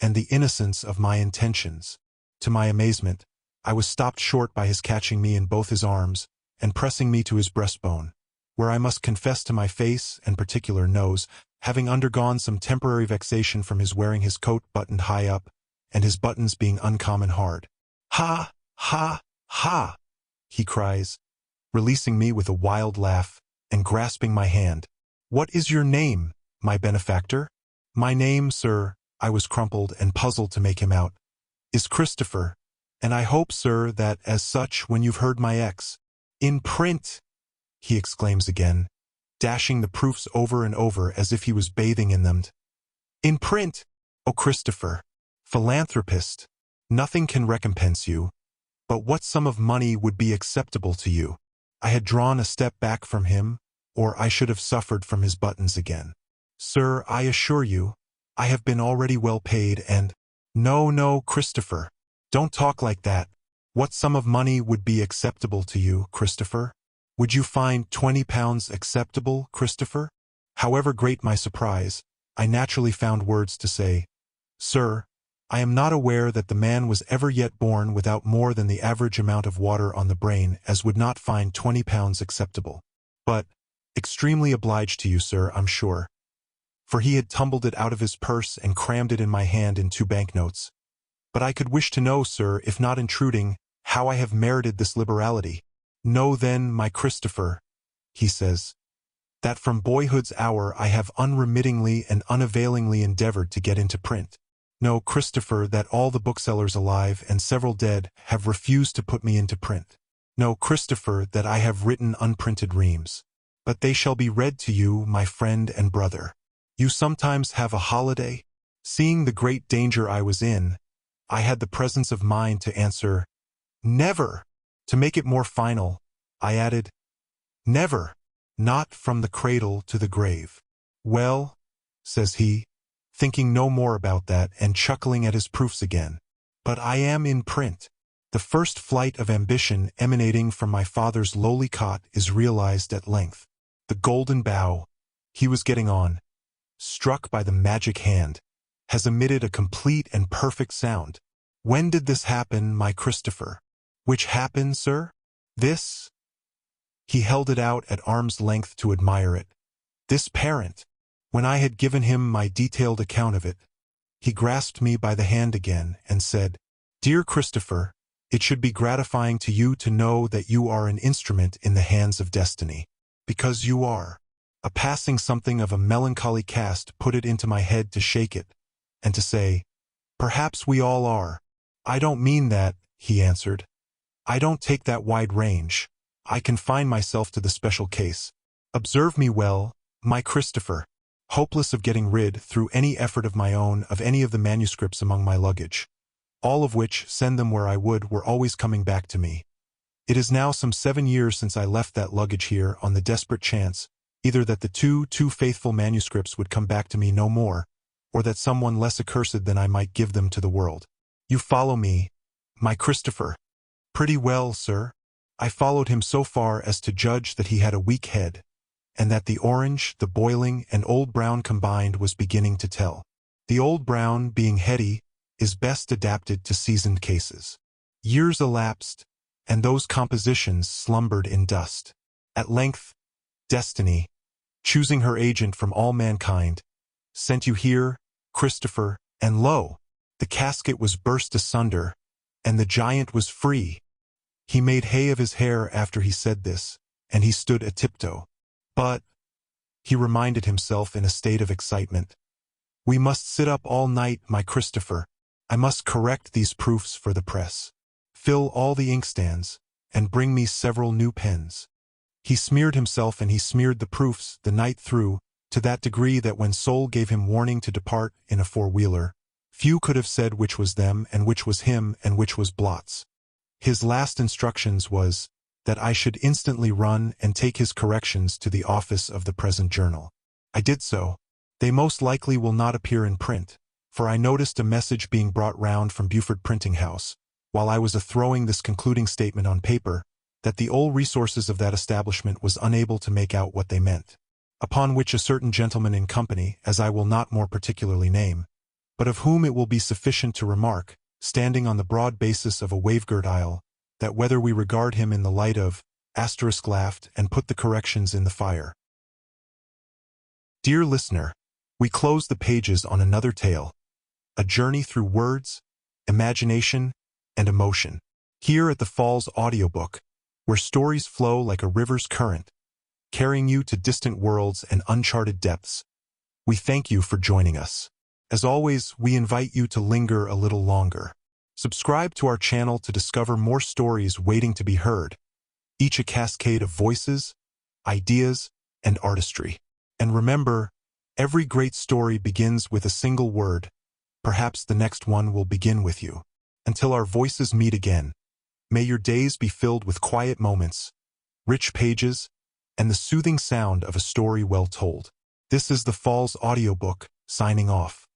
and the innocence of my intentions." To my amazement, I was stopped short by his catching me in both his arms, and pressing me to his breastbone, where I must confess to my face, and particular nose, having undergone some temporary vexation from his wearing his coat buttoned high up, and his buttons being uncommon hard. "Ha! Ha! Ha!" he cries, releasing me with a wild laugh, and grasping my hand. "What is your name, my benefactor?" "My name, sir," I was crumpled and puzzled to make him out, "is Christopher, and I hope, sir, that as such when you've heard my in print," he exclaims again, dashing the proofs over and over as if he was bathing in them. "In print! Oh, Christopher, philanthropist, nothing can recompense you, but what sum of money would be acceptable to you?" I had drawn a step back from him, or I should have suffered from his buttons again. "Sir, I assure you, I have been already well paid, and—" "No, no, Christopher, don't talk like that. What sum of money would be acceptable to you, Christopher? Would you find £20 acceptable, Christopher?" However great my surprise, I naturally found words to say, "Sir, I am not aware that the man was ever yet born without more than the average amount of water on the brain as would not find £20 acceptable. But, extremely obliged to you, sir, I'm sure. for he had tumbled it out of his purse and crammed it in my hand in 2 banknotes. "But I could wish to know, sir, if not intruding, how I have merited this liberality." "Know then, my Christopher," he says, "that from boyhood's hour I have unremittingly and unavailingly endeavored to get into print. Know, Christopher, that all the booksellers alive and several dead have refused to put me into print. Know, Christopher, that I have written unprinted reams. But they shall be read to you, my friend and brother. You sometimes have a holiday." Seeing the great danger I was in, I had the presence of mind to answer, "Never." To make it more final, I added, "Never, not from the cradle to the grave." "Well," says he, thinking no more about that and chuckling at his proofs again, "but I am in print. The first flight of ambition emanating from my father's lowly cot is realized at length. The golden bough," he was getting on, "struck by the magic hand, has emitted a complete and perfect sound. When did this happen, my Christopher?" "Which happened, sir?" "This." He held it out at arm's length to admire it. "This parent." When I had given him my detailed account of it, he grasped me by the hand again and said, "Dear Christopher, it should be gratifying to you to know that you are an instrument in the hands of destiny. Because you are." A passing something of a melancholy cast put it into my head to shake it, and to say, "Perhaps we all are." "I don't mean that," he answered. "I don't take that wide range. I confine myself to the special case. Observe me well, my Christopher. Hopeless of getting rid, through any effort of my own, of any of the manuscripts among my luggage, all of which, send them where I would, were always coming back to me. It is now some 7 years since I left that luggage here on the desperate chance, either that the too faithful manuscripts would come back to me no more, or that someone less accursed than I might give them to the world. You follow me, my Christopher?" "Pretty well, sir." I followed him so far as to judge that he had a weak head, and that the orange, the boiling, and Old Brown combined was beginning to tell. The Old Brown, being heady, is best adapted to seasoned cases. Years elapsed, and those compositions slumbered in dust. At length, Destiny, choosing her agent from all mankind, sent you here, Christopher, and lo! The casket was burst asunder, and the giant was free. He made hay of his hair after he said this, and he stood a tiptoe. "But," he reminded himself in a state of excitement, "we must sit up all night, my Christopher. I must correct these proofs for the press, fill all the inkstands, and bring me several new pens." He smeared himself and he smeared the proofs the night through, to that degree that when Soul gave him warning to depart in a 4-wheeler, few could have said which was them and which was him and which was blots. His last instructions was that I should instantly run and take his corrections to the office of the present journal. I did so. They most likely will not appear in print, for I noticed a message being brought round from Beaufort Printing House, while I was throwing this concluding statement on paper, that the old resources of that establishment was unable to make out what they meant. Upon which a certain gentleman in company, as I will not more particularly name, but of whom it will be sufficient to remark, standing on the broad basis of a wave-girt isle, that whether we regard him in the light of, laughed and put the corrections in the fire. Dear listener, we close the pages on another tale, a journey through words, imagination, and emotion. Here at the Falls Audiobook, where stories flow like a river's current, carrying you to distant worlds and uncharted depths, we thank you for joining us. As always, we invite you to linger a little longer. Subscribe to our channel to discover more stories waiting to be heard, each a cascade of voices, ideas, and artistry. And remember, every great story begins with a single word. Perhaps the next one will begin with you. Until our voices meet again, may your days be filled with quiet moments, rich pages, and the soothing sound of a story well told. This is the Falls Audiobook, signing off.